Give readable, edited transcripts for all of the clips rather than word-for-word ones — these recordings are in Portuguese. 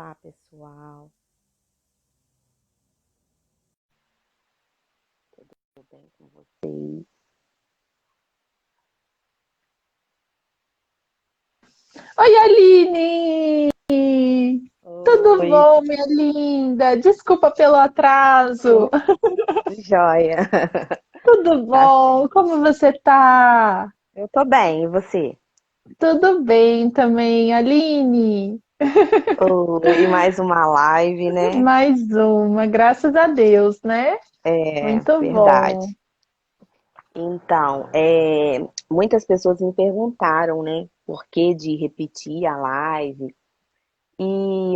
Olá, pessoal. Tudo bem com vocês? Oi, Aline! Tudo Oi, bom, minha linda? Desculpa pelo atraso. tudo jóia. Tudo Tá bom? certo. Como você tá? Eu tô bem, e você? Tudo bem também, Aline. Oi, mais uma live, né? Mais uma, graças a Deus, né? É, Muito bom. verdade. Então, muitas pessoas me perguntaram, né, por que de repetir a live.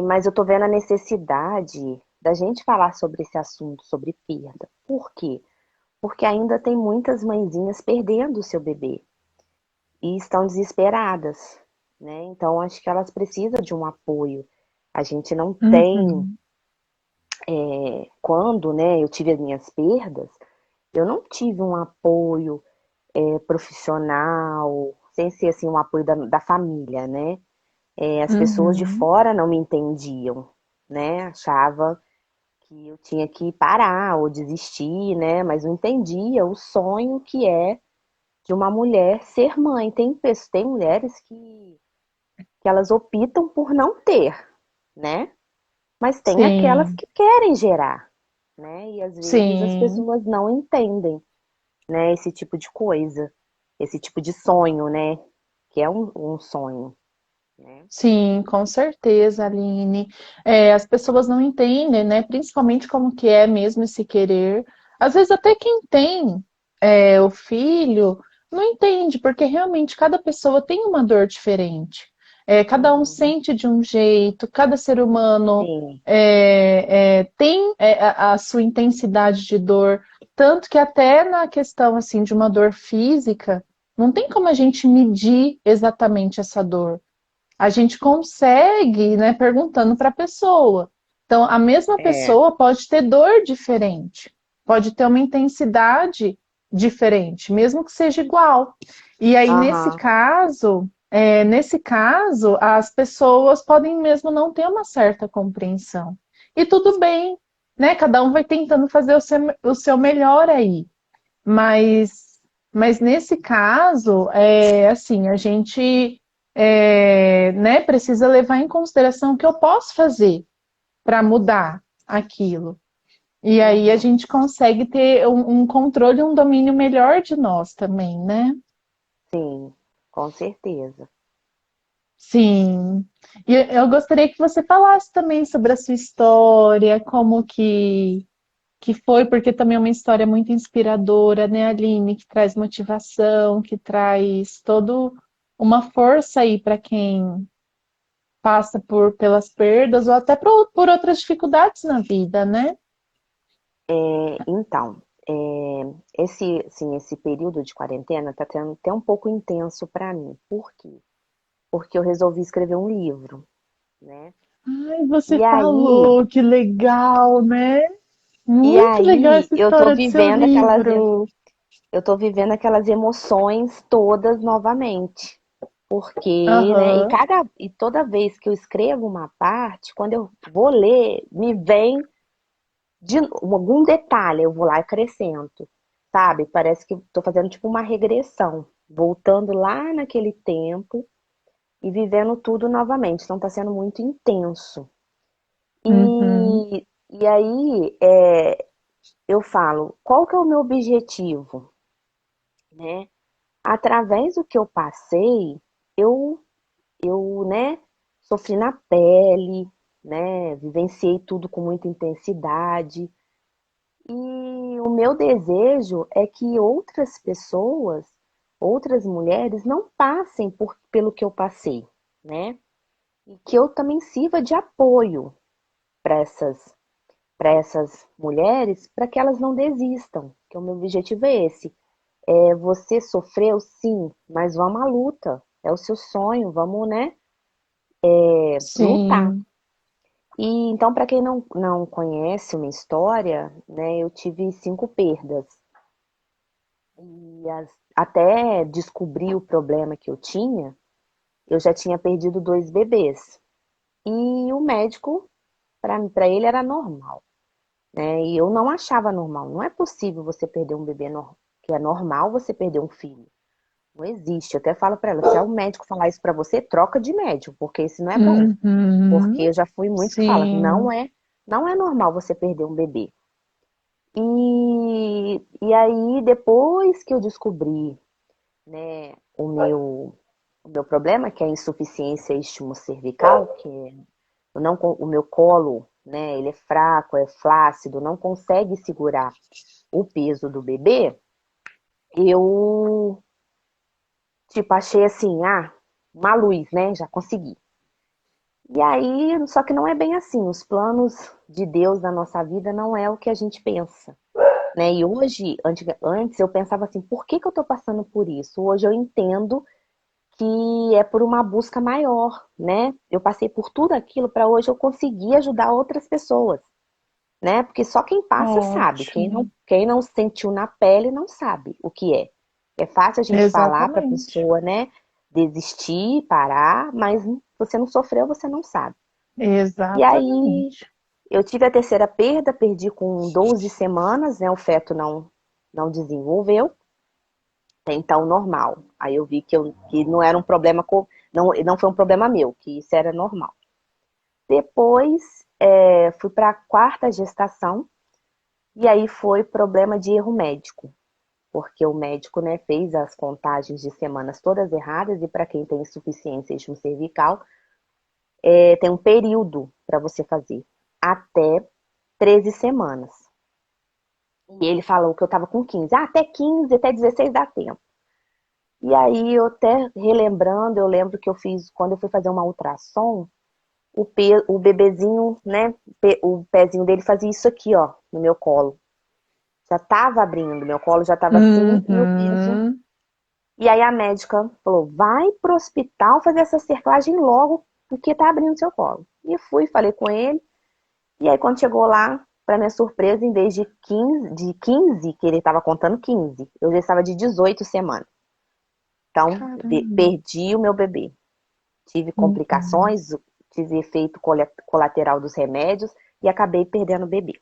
Mas eu tô vendo a necessidade da gente falar sobre esse assunto, sobre perda. Por quê? Porque ainda tem muitas mãezinhas perdendo o seu bebê e estão desesperadas, né? Então acho que elas precisam de um apoio. A gente não tem, Uhum, quando, né, eu tive as minhas perdas, eu não tive um apoio profissional, sem ser assim um apoio da família, né? As pessoas de uhum. fora não me entendiam, né? Achava que eu tinha que parar ou desistir, né? Mas não entendia o sonho que é de uma mulher ser mãe. Tem mulheres que elas optam por não ter, né? Mas tem aquelas Sim, que querem gerar, né? E às vezes as sim. pessoas não entendem, né? Esse tipo de coisa, esse tipo de sonho, né? Que é um sonho, né? Sim, com certeza, Aline. As pessoas não entendem, né? Principalmente como que é mesmo esse querer. Às vezes até quem tem o filho não entende, porque realmente cada pessoa tem uma dor diferente. Cada um Uhum. sente de um jeito, cada ser humano Sim, tem a sua intensidade de dor, tanto que até na questão assim de uma dor física, não tem como a gente medir exatamente essa dor. A gente consegue, né, perguntando para a pessoa. Então, a mesma é. pessoa pode ter dor diferente, pode ter uma intensidade diferente, mesmo que seja igual. E aí, Aham, nesse caso, as pessoas podem mesmo não ter uma certa compreensão. E tudo bem, né? Cada um vai tentando fazer o seu melhor aí. Mas nesse caso, assim, a gente né, precisa levar em consideração o que eu posso fazer para mudar aquilo. E aí a uhum. gente consegue ter um controle, um domínio melhor de nós também, né? Sim, com certeza. Sim. E eu gostaria que você falasse também sobre a sua história, como que foi, porque também é uma história muito inspiradora, né, Aline? Que traz motivação, que traz todo uma força aí para quem passa pelas perdas ou até por outras dificuldades na vida, né? Então, esse período de quarentena está sendo até um pouco intenso para mim. Por quê? Porque eu resolvi escrever um livro, né? Ai, você E aí, falou, que legal, né? e Muito legal aí essa história do seu livro. eu tô vivendo aquelas emoções todas novamente. Porque, né, Aham, e toda vez que eu escrevo uma parte, quando eu vou ler, me vem algum detalhe, eu vou lá e acrescento, sabe? Parece que estou fazendo tipo uma regressão, voltando lá naquele tempo e vivendo tudo novamente. Então está sendo muito intenso. uhum, E aí eu falo, qual que é o meu objetivo, né? Através do que eu passei, eu, né, sofri na pele, né? Vivenciei tudo com muita intensidade. E o meu desejo é que outras pessoas, outras mulheres, não passem pelo que eu passei, né? E que eu também sirva de apoio para essas mulheres, para que elas não desistam. Que o meu objetivo é esse. Você sofreu, sim, mas vamos à luta. É o seu sonho, vamos, né? Lutar. sim. E então, para quem não conhece uma história, né? Eu tive 5 perdas. Até descobrir o problema que eu já tinha perdido 2 bebês. e o médico, para ele, era normal, né? E eu não achava normal. Não é possível você perder um bebê que é normal você perder um filho. Não existe. Eu até falo para ela, se é o médico falar isso para você, troca de médico, porque isso não é bom. Porque Uhum. eu já fui muito que fala, Sim. não é normal você perder um bebê. E aí, depois que eu descobri, né, o meu problema, que é a insuficiência cervical, que é, eu não, o meu colo, né, ele é fraco, é flácido, não consegue segurar o peso do bebê, eu, tipo, achei assim, uma luz, né, já consegui. E aí, só que não é bem assim, os planos de Deus na nossa vida não é o que a gente pensa. Né? E hoje, antes eu pensava assim, por que que eu estou passando por isso? Hoje eu entendo que é por uma busca maior, né? Eu passei por tudo aquilo para hoje eu conseguir ajudar outras pessoas, né? Porque só quem passa sabe, Ótimo. quem não sentiu na pele não sabe o que é. É fácil a gente falar para a Exatamente. pessoa, né? Desistir, parar, mas se você não sofreu, você não sabe. E aí Exatamente. eu tive a terceira perda, perdi com 12 semanas, né? O feto não desenvolveu, até então normal. Aí eu vi que não era um problema, não foi um problema meu, que isso era normal. Depois fui para a quarta gestação, e aí foi problema de erro médico, porque o médico, né, fez as contagens de semanas todas erradas, e para quem tem insuficiência cervical, tem um período para você fazer, até 13 semanas. E ele falou que eu estava com 15. Até 15, até 16 dá tempo. E aí, eu até relembrando, eu lembro que eu fiz, quando eu fui fazer uma ultrassom, o bebezinho, né, o pezinho dele fazia isso aqui, ó, no meu colo. Já tava abrindo, meu colo já tava assim, e o peso. Uhum. E aí a médica falou, vai pro hospital fazer essa cerclagem logo, porque tá abrindo seu colo. E fui, falei com ele, e aí quando chegou lá, para minha surpresa, em vez de 15 que ele estava contando 15, eu já estava de 18 semanas. Então, Caramba. perdi o meu bebê. Tive Uhum. complicações, tive efeito colateral dos remédios e acabei perdendo o bebê.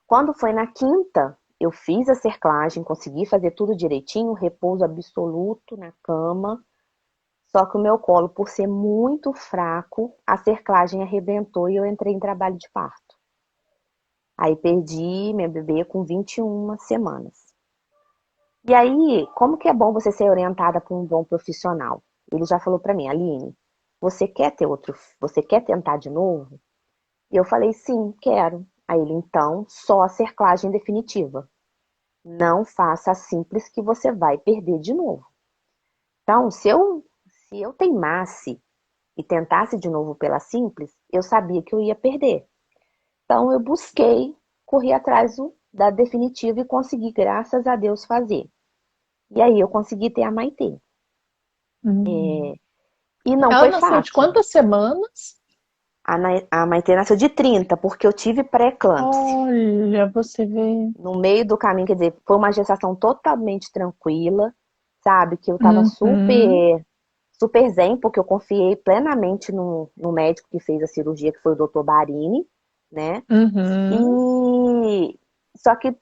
Quando foi na quinta, eu fiz a cerclagem, consegui fazer tudo direitinho, repouso absoluto na cama. Só que o meu colo, por ser muito fraco, a cerclagem arrebentou e eu entrei em trabalho de parto. Aí perdi minha bebê com 21 semanas. E aí, como que é bom você ser orientada por um bom profissional? Ele já falou para mim, Aline, você quer tentar de novo? E eu falei, sim, quero. Aí ele, então, só a cerclagem definitiva. Não faça a simples que você vai perder de novo. Então, se eu teimasse e tentasse de novo pela simples, eu sabia que eu ia perder. Então, eu busquei, corri atrás da definitiva e consegui, graças a Deus, fazer. E aí eu consegui ter a Maitê. Uhum. E não Ela foi nasceu de fácil. quantas semanas? A Maitê nasceu de 30, porque eu tive pré-eclâmpsia. Olha, você vê. No meio do caminho, quer dizer, foi uma gestação totalmente tranquila, sabe? Que eu tava Uhum. super zen, porque eu confiei plenamente no médico que fez a cirurgia, que foi o Dr. Barini, né? Uhum. E só que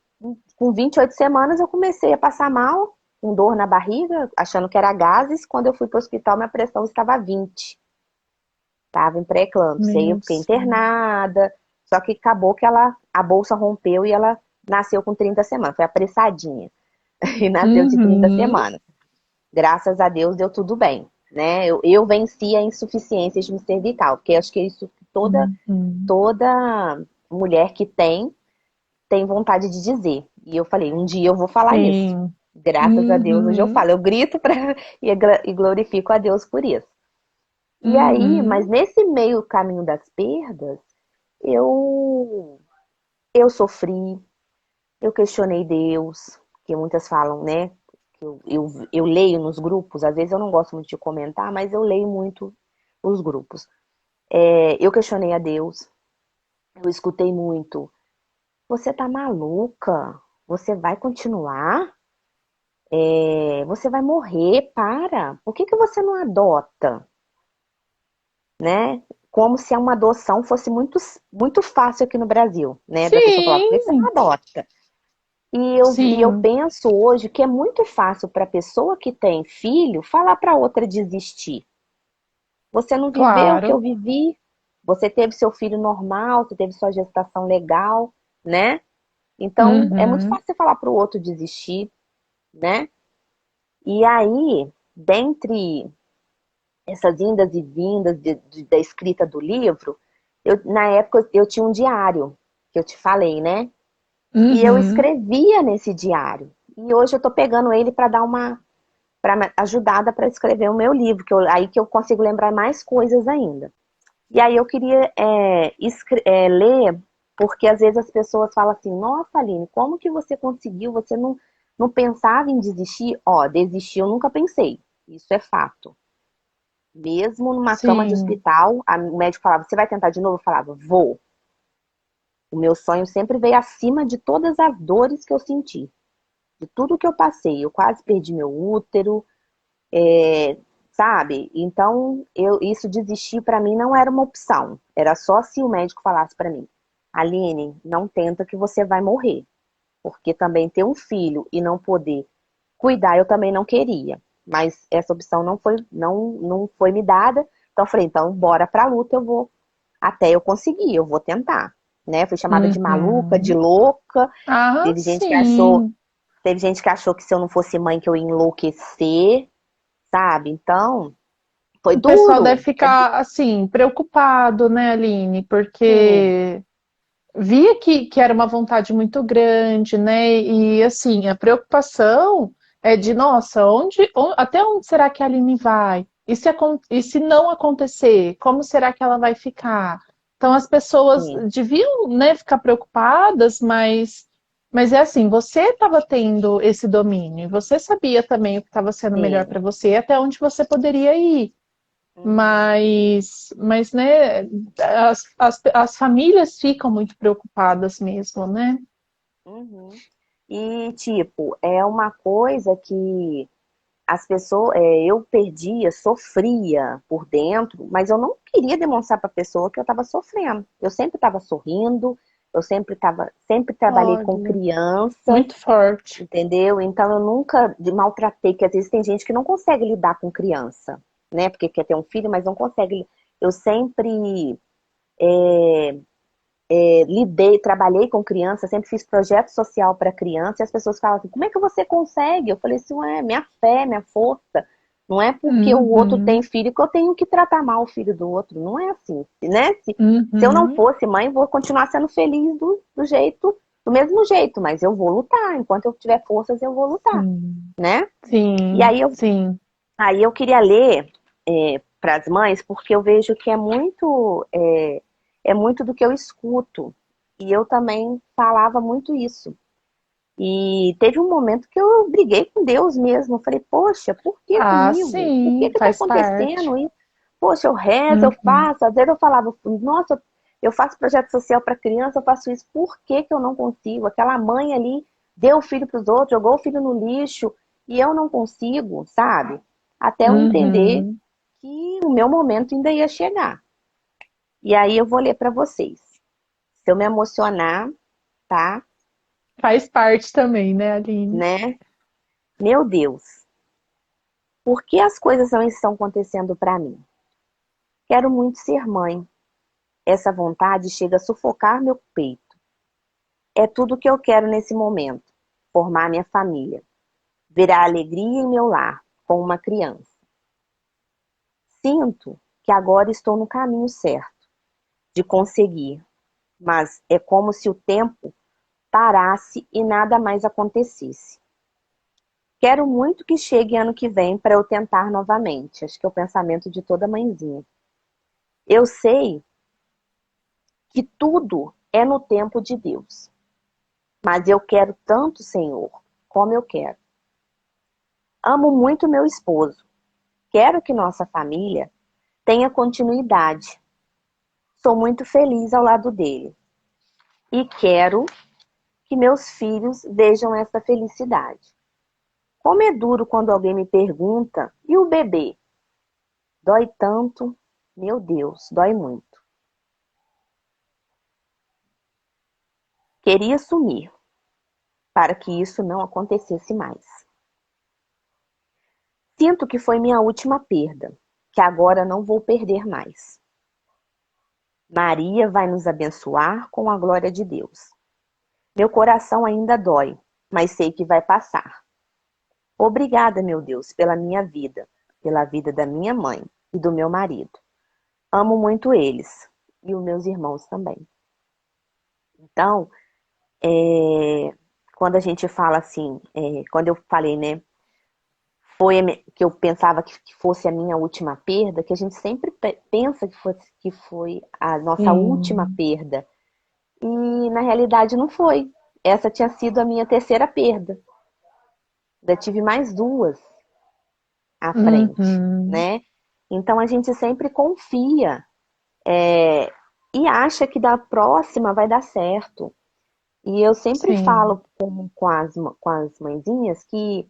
com 28 semanas eu comecei a passar mal, com dor na barriga, achando que era gases. Quando eu fui para o hospital, minha pressão estava 20. Estava em pré-eclâmpsia. Aí eu Meu fiquei Senhor. internada. Só que acabou que a bolsa rompeu e ela nasceu com 30 semanas. Foi apressadinha. E nasceu de 30 Uhum. semanas. Graças a Deus deu tudo bem. Né? Eu venci a insuficiência cervical, porque acho que é isso que Uhum. toda mulher que tem vontade de dizer. E eu falei, um dia eu vou falar isso. Sim. Graças a Deus, hoje eu Uhum. falo, eu grito e glorifico a Deus por isso. E aí, mas Uhum. nesse meio caminho das perdas, eu, eu sofri, eu questionei Deus, que muitas falam, né? Que eu leio nos grupos, às vezes eu não gosto muito de comentar, mas eu leio muito os grupos. Eu questionei a Deus, eu escutei muito. Você tá maluca? Você vai continuar? Você vai morrer, para. Por que que você não adota? né? Como se uma adoção fosse muito fácil aqui no Brasil, né? Da pessoa falar, por que você não Sim, adota? E eu sim, penso hoje que é muito fácil para a pessoa que tem filho falar para outra desistir. Você não viveu o que eu claro. vivi, você teve seu filho normal, você teve sua gestação legal, né? Então é muito Uhum, fácil você falar para o outro desistir, né? E aí, dentre essas indas e vindas da escrita do livro, na época eu tinha um diário, que eu te falei, né? E eu uhum. escrevia nesse diário. E hoje eu estou pegando ele para dar uma ajudada para escrever o meu livro, aí que eu consigo lembrar mais coisas ainda. E aí eu queria ler, porque às vezes as pessoas falam assim, nossa, Aline, como que você conseguiu? Você não pensava em desistir? Ó, desistir eu nunca pensei. Isso é fato. Mesmo numa cama de Sim, hospital, o médico falava, você vai tentar de novo? Eu falava, vou. O meu sonho sempre veio acima de todas as dores que eu senti, de tudo que eu passei. Eu quase perdi meu útero, sabe? Então, isso desistir para mim não era uma opção. Era só se o médico falasse para mim, Aline, não tenta que você vai morrer. Porque também ter um filho e não poder cuidar, eu também não queria. Mas essa opção não foi me dada. Então, eu falei, então, bora pra luta, eu vou até eu conseguir, eu vou tentar. Né? Fui chamada de maluca, de uhum. louca. Ah, Teve gente que achou, sim. teve gente que achou que se eu não fosse mãe que eu ia enlouquecer, sabe? Então, foi O pessoal deve duro. ficar, assim, preocupado, né, Aline? Sim, Porque via que era uma vontade muito grande, né? E, assim, a preocupação é de, nossa, até onde será que a Aline vai? E se não acontecer, como será que ela vai ficar? Então, as pessoas sim, deviam, né, ficar preocupadas, mas é assim, você estava tendo esse domínio, você sabia também o que estava sendo melhor sim. para você, até onde você poderia ir. Uhum, Mas, né, as famílias ficam muito preocupadas mesmo, né? uhum. E, tipo, é uma coisa que as pessoas, eu perdia, sofria por dentro, mas eu não queria demonstrar para a pessoa que eu estava sofrendo. Eu sempre estava sorrindo, sempre trabalhei com Olha, criança, muito forte. entendeu? Então eu nunca maltratei, porque às vezes tem gente que não consegue lidar com criança, né? Porque quer ter um filho, mas não consegue. Eu sempre lidei, trabalhei com criança, sempre fiz projeto social para criança, e as pessoas falam assim, como é que você consegue? Eu falei assim, é minha fé, minha força. Não é porque o outro tem Uhum, filho que eu tenho que tratar mal o filho do outro. Não é assim, né? Se eu não uhum, fosse mãe, vou continuar sendo feliz do mesmo jeito, mas eu vou lutar. Enquanto eu tiver forças, eu vou lutar, sim, né? E sim, sim. aí eu queria ler para as mães, porque eu vejo que é muito do que eu escuto. E eu também falava muito isso. E teve um momento que eu briguei com Deus mesmo. Eu falei, poxa, por que Ah, comigo? Por que sim, que tá faz parte. acontecendo isso? Poxa, eu rezo, eu Uhum, faço. Às vezes eu falava, nossa, eu faço projeto social para criança, eu faço isso. Por que que eu não consigo? Aquela mãe ali deu o filho para os outros, jogou o filho no lixo e eu não consigo, sabe? Até eu entender uhum. que o meu momento ainda ia chegar. E aí eu vou ler para vocês. Se eu me emocionar, tá? Faz parte também, né, Aline? Né? Meu Deus, por que as coisas não estão acontecendo para mim? Quero muito ser mãe. Essa vontade chega a sufocar meu peito. É tudo o que eu quero nesse momento. Formar minha família. Ver a alegria em meu lar com uma criança. Sinto que agora estou no caminho certo de conseguir, mas é como se o tempo parasse e nada mais acontecesse. Quero muito que chegue ano que vem para eu tentar novamente. Acho que é o pensamento de toda mãezinha. Eu sei que tudo é no tempo de Deus, mas eu quero tanto, Senhor, como eu quero. Amo muito meu esposo. Quero que nossa família tenha continuidade. Sou muito feliz ao lado dele e quero que meus filhos vejam essa felicidade. Como é duro quando alguém me pergunta: e o bebê? Dói tanto, Meu Deus, dói muito. Queria sumir para que isso não acontecesse mais. Sinto que foi minha última perda, que agora não vou perder mais. Maria vai nos abençoar com a glória de Deus. Meu coração ainda dói, mas sei que vai passar. Obrigada, meu Deus, pela minha vida, pela vida da minha mãe e do meu marido. Amo muito eles e os meus irmãos também. Então, quando a gente fala assim, quando eu falei, né, que eu pensava que fosse a minha última perda, que a gente sempre pensa que foi a nossa última Sim. perda. E na realidade não foi. Essa tinha sido a minha terceira perda. Ainda tive mais duas à frente, Uhum. né? Então a gente sempre confia, e acha que da próxima vai dar certo. E eu sempre Sim. falo com as mãezinhas que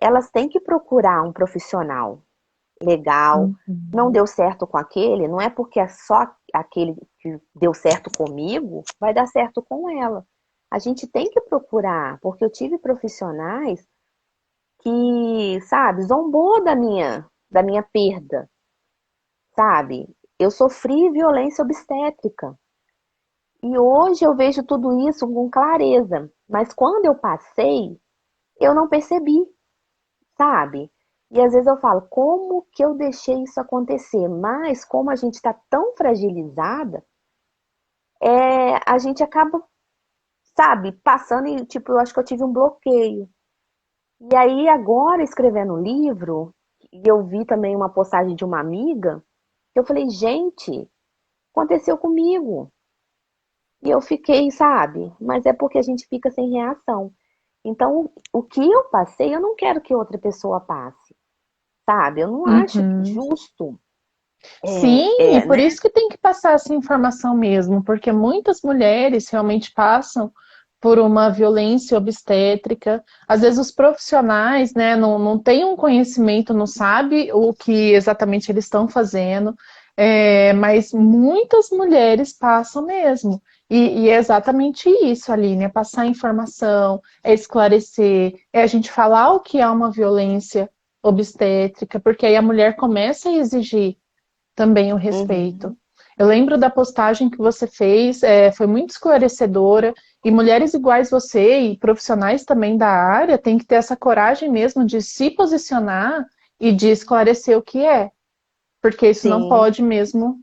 elas têm que procurar um profissional legal. Não Uhum. deu certo com aquele, não é porque é só aquele que deu certo comigo, vai dar certo com ela. A gente tem que procurar, porque eu tive profissionais que, sabe, zombou da minha perda, sabe? Eu sofri violência obstétrica. E hoje eu vejo tudo isso com clareza. Mas quando eu passei, eu não percebi, sabe? E às vezes eu falo, como que eu deixei isso acontecer? Mas como a gente está tão fragilizada, a gente acaba, sabe, passando e, tipo, eu acho que eu tive um bloqueio. E aí agora, escrevendo o livro, e eu vi também uma postagem de uma amiga, que eu falei, gente, aconteceu comigo. E eu fiquei, sabe? Mas é porque a gente fica sem reação. Então, o que eu passei, eu não quero que outra pessoa passe, sabe? Eu não acho Uhum. justo, Sim, e por né? isso que tem que passar essa informação mesmo, porque muitas mulheres realmente passam por uma violência obstétrica. Às vezes os profissionais, né, não têm um conhecimento, não sabe o que exatamente eles estão fazendo, mas muitas mulheres passam mesmo. E é exatamente isso, Aline, é passar informação, é esclarecer, é a gente falar o que é uma violência obstétrica, porque aí a mulher começa a exigir também o respeito. Uhum, Eu lembro da postagem que você fez, foi muito esclarecedora, e mulheres iguais você e profissionais também da área têm que ter essa coragem mesmo de se posicionar e de esclarecer o que é, porque isso não sim, pode mesmo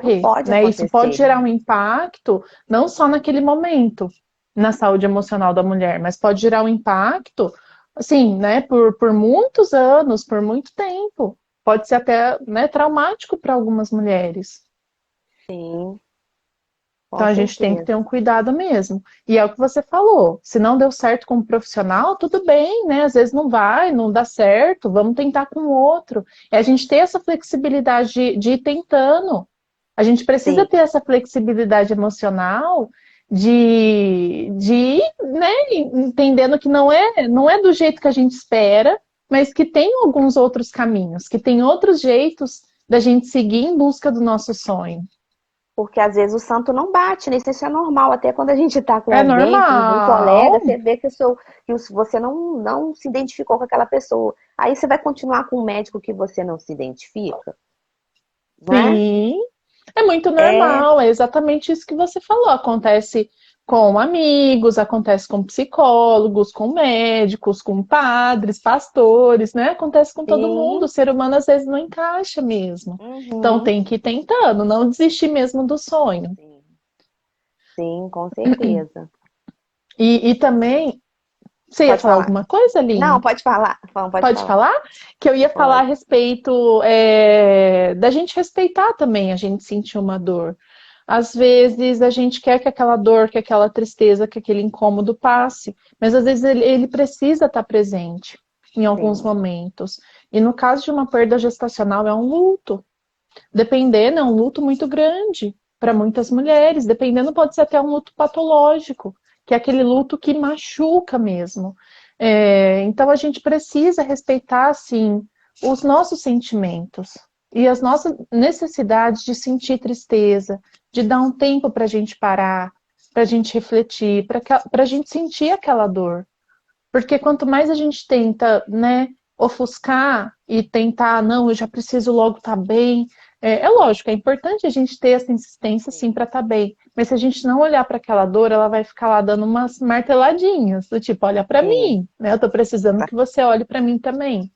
não ocorrer, pode né? Isso pode acontecer. gerar um impacto não só naquele momento na saúde emocional da mulher, mas pode gerar um impacto, assim, né, por muitos anos, por muito tempo. Pode ser até, né, traumático para algumas mulheres. Sim, Então com a gente tem que ter certeza. um cuidado mesmo. E é o que você falou. Se não deu certo como profissional, tudo bem, né? Às vezes não vai, não dá certo, vamos tentar com outro. É a gente ter essa flexibilidade de ir tentando. A gente precisa Sim, ter essa flexibilidade emocional de ir, né, entendendo que não é do jeito que a gente espera, mas que tem alguns outros caminhos, que tem outros jeitos da gente seguir em busca do nosso sonho. porque às vezes o santo não bate, né? Isso é normal. Até quando a gente está com É alguém, com um colega, normal. você vê você não se identificou com aquela pessoa. Aí você vai continuar com um médico que você não se identifica, né? Sim, é muito É, normal, é exatamente isso que você falou. Acontece com amigos, acontece com psicólogos, com médicos, com padres, pastores, né? Acontece com todo mundo. O sim, ser humano às vezes não encaixa mesmo. Então uhum, tem que ir tentando, não desistir mesmo do sonho. sim, sim, com certeza. E também, você ia Pode falar falar. alguma coisa, Não, Aline? pode falar. Pode Pode falar. falar? Que eu ia falar a Pode. respeito da gente respeitar também, a gente sentir uma dor. Às vezes a gente quer que aquela dor, que aquela tristeza, que aquele incômodo passe, mas às vezes ele precisa estar presente em alguns Sim, momentos. E no caso de uma perda gestacional, é um luto. Dependendo, é um luto muito grande para muitas mulheres. Dependendo, pode ser até um luto patológico, que é aquele luto que machuca mesmo. Então a gente precisa respeitar, assim, os nossos sentimentos. e as nossas necessidades de sentir tristeza, de dar um tempo para a gente parar, para a gente refletir, para a gente sentir aquela dor. Porque quanto mais a gente tenta, né, ofuscar e tentar, não, eu já preciso logo estar bem. É lógico, é importante a gente ter essa insistência, sim, para estar bem. Mas se a gente não olhar para aquela dor, ela vai ficar lá dando umas marteladinhas, do tipo, olha para É, mim, né? Eu tô precisando tá- que você olhe para mim também.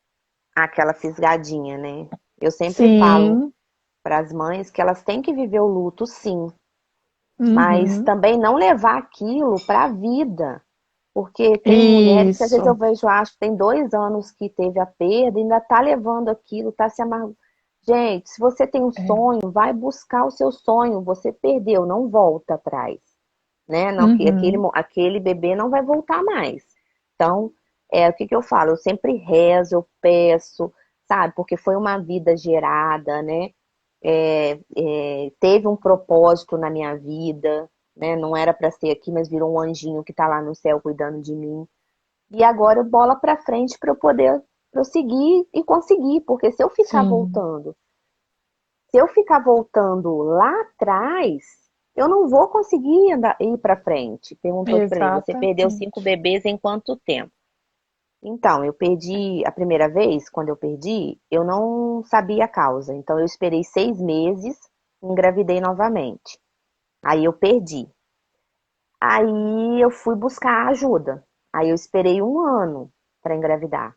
aquela fisgadinha, né? Eu sempre falo Sim, para as mães que elas têm que viver o luto, sim, mas uhum, também não levar aquilo para a vida. Porque tem mulheres que às vezes eu isso, vejo, acho que tem 2 anos que teve a perda, e ainda tá levando aquilo, tá se amargando. Gente, se você tem um é, sonho, vai buscar o seu sonho. Você perdeu, não volta atrás, né? Não, que uhum, aquele bebê não vai voltar mais. Então, o que que eu falo? Eu sempre rezo, eu peço, sabe? Porque foi uma vida gerada, né? Teve um propósito na minha vida, né? Não era para ser aqui, mas virou um anjinho que tá lá no céu cuidando de mim. E agora bola para frente para eu poder prosseguir e conseguir, porque sim, se eu ficar voltando lá atrás, eu não vou conseguir ir para frente. Perguntou para mim, você perdeu 5 bebês em quanto tempo? Então, eu perdi a primeira vez, quando eu perdi, eu não sabia a causa. Então, eu esperei 6 meses, engravidei novamente. Aí eu perdi. Aí eu fui buscar ajuda. Aí eu esperei um ano para engravidar.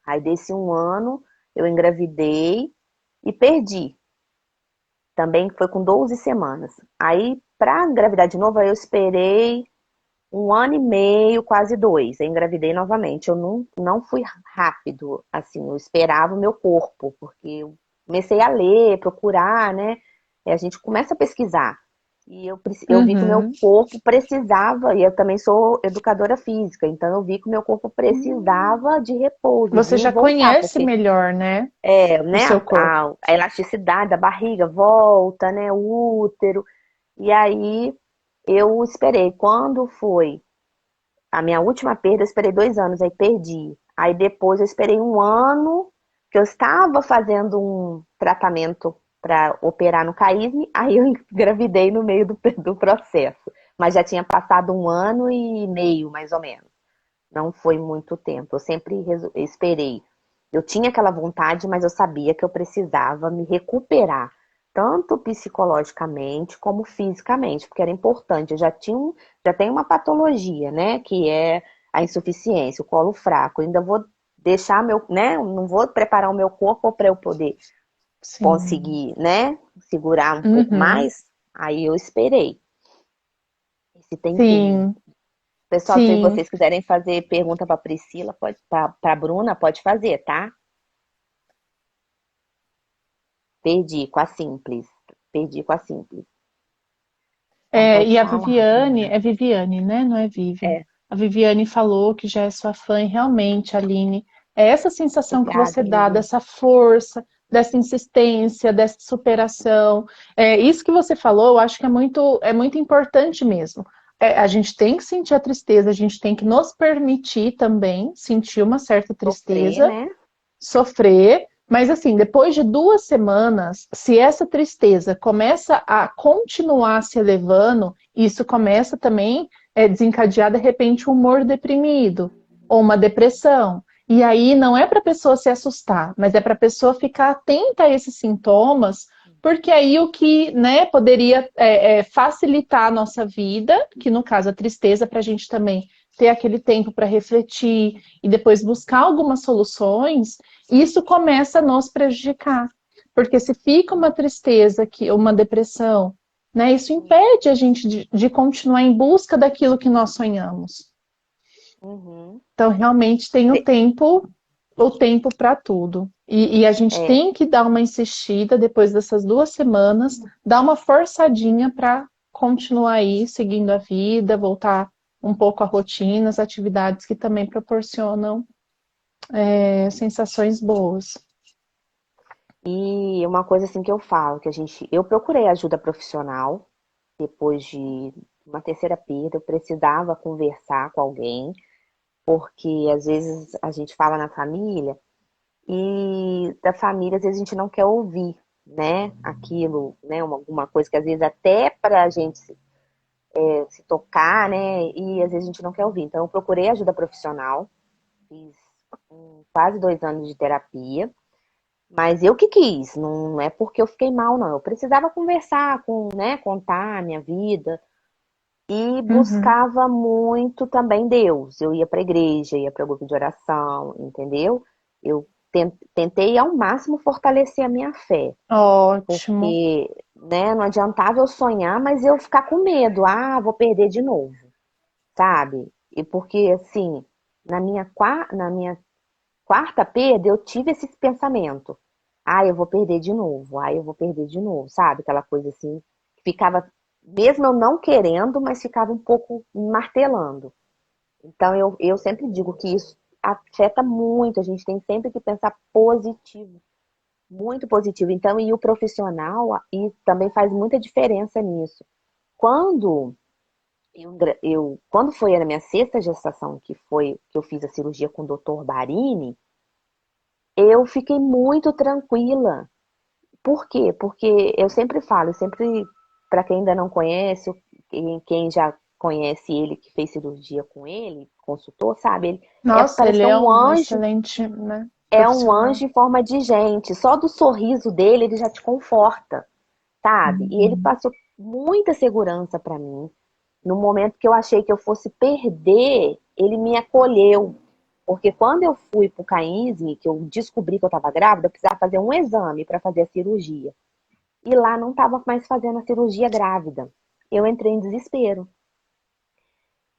Aí desse um ano eu engravidei e perdi. Também foi com 12 semanas. Aí para engravidar de novo, aí eu esperei um ano e meio, quase dois. Aí engravidei novamente. Eu não fui rápido, assim, eu esperava o meu corpo, porque eu comecei a ler, procurar, né? E a gente começa a pesquisar. E eu vi que o meu uhum. corpo precisava, e eu também sou educadora física, então eu vi que o meu corpo Hum. precisava de repouso, Você de já voltar, conhece porque melhor, né, o né, seu corpo. a elasticidade da barriga volta, né, o útero. E aí eu esperei. Quando foi a minha última perda, eu esperei 2 anos, aí perdi. Aí depois eu esperei um ano, que eu estava fazendo um tratamento para operar no caísme, aí eu engravidei no meio do processo. Mas já tinha passado um ano e meio, mais ou menos. Não foi muito tempo. Eu sempre esperei. Eu tinha aquela vontade, mas eu sabia que eu precisava me recuperar, tanto psicologicamente como fisicamente, porque era importante. Já tenho uma patologia, né, que é a insuficiência, o colo fraco. Eu ainda vou deixar né, não vou preparar o meu corpo para eu poder Sim. conseguir, né, segurar um pouco Uhum. mais. Aí eu esperei esse tempinho. Sim, Pessoal, se sim. vocês quiserem fazer pergunta para Priscila, pode, para Bruna, pode fazer, tá? Perdi com a Simples. Perdi com a Simples. Então É, pode e a falar, Viviane, Bruna. é Viviane, né? Não é Vivian. É, A Viviane falou que já é sua fã e realmente, Aline, é essa sensação que você obrigada, dá, Vivi. dessa força, dessa insistência, dessa superação. É, isso que você falou, eu acho que é muito importante mesmo. É, a gente tem que sentir a tristeza, a gente tem que nos permitir também sentir uma certa Sofrer, tristeza, né? sofrer, mas assim, depois de 2 semanas, se essa tristeza começa a continuar se elevando, isso começa também a desencadear de repente um humor deprimido ou uma depressão. E aí não é para a pessoa se assustar, mas é para a pessoa ficar atenta a esses sintomas, porque aí o que, né, poderia facilitar a nossa vida, que no caso a tristeza, para a gente também ter aquele tempo para refletir e depois buscar algumas soluções, isso começa a nos prejudicar. Porque se fica uma tristeza, uma depressão, né, isso impede a gente de continuar em busca daquilo que nós sonhamos. Uhum. Então, realmente tem o tempo para tudo. E a gente É, tem que dar uma insistida depois dessas 2 semanas, dar uma forçadinha para continuar aí seguindo a vida, voltar um pouco à rotina, as atividades que também proporcionam sensações boas. e uma coisa assim que eu falo, eu procurei ajuda profissional depois de uma terceira perda, eu precisava conversar com alguém, porque às vezes a gente fala na família e da família, às vezes a gente não quer ouvir, né? Aquilo, né? Alguma coisa que às vezes até para a gente se tocar, né? E às vezes a gente não quer ouvir. Então eu procurei ajuda profissional, fiz quase 2 anos de terapia, mas eu que quis, não é porque eu fiquei mal, não. Eu precisava conversar com, né? Contar a minha vida. E Uhum. buscava muito também Deus. Eu ia para a igreja, ia para o grupo de oração, entendeu? Eu tentei ao máximo fortalecer a minha fé, Ótimo. porque, né, não adiantava eu sonhar, mas eu ficar com medo. Ah, vou perder de novo, sabe? E porque, assim, na minha quarta perda, eu tive esse pensamento. Ah, eu vou perder de novo. Ah, eu vou perder de novo, sabe? Aquela coisa assim, que ficava, mesmo eu não querendo, mas ficava um pouco me martelando. Então, eu sempre digo que isso afeta muito. A gente tem sempre que pensar positivo, muito positivo. Então, e o profissional e também faz muita diferença nisso. Quando quando foi a minha sexta gestação, que foi que eu fiz a cirurgia com o Dr. Barini, eu fiquei muito tranquila. Por quê? Porque eu sempre falo, sempre, para quem ainda não conhece, quem já conhece ele, que fez cirurgia com ele, consultou, sabe? Ele Nossa, parece ele que é um excelente, né, é um profissional. anjo em forma de gente. Só do sorriso dele, ele já te conforta, sabe? E ele Uhum. passou muita segurança para mim. No momento que eu achei que eu fosse perder, ele me acolheu. Porque quando eu fui pro CAINSM, que eu descobri que eu estava grávida, eu precisava fazer um exame para fazer a cirurgia. E lá não estava mais fazendo a cirurgia grávida. Eu entrei em desespero.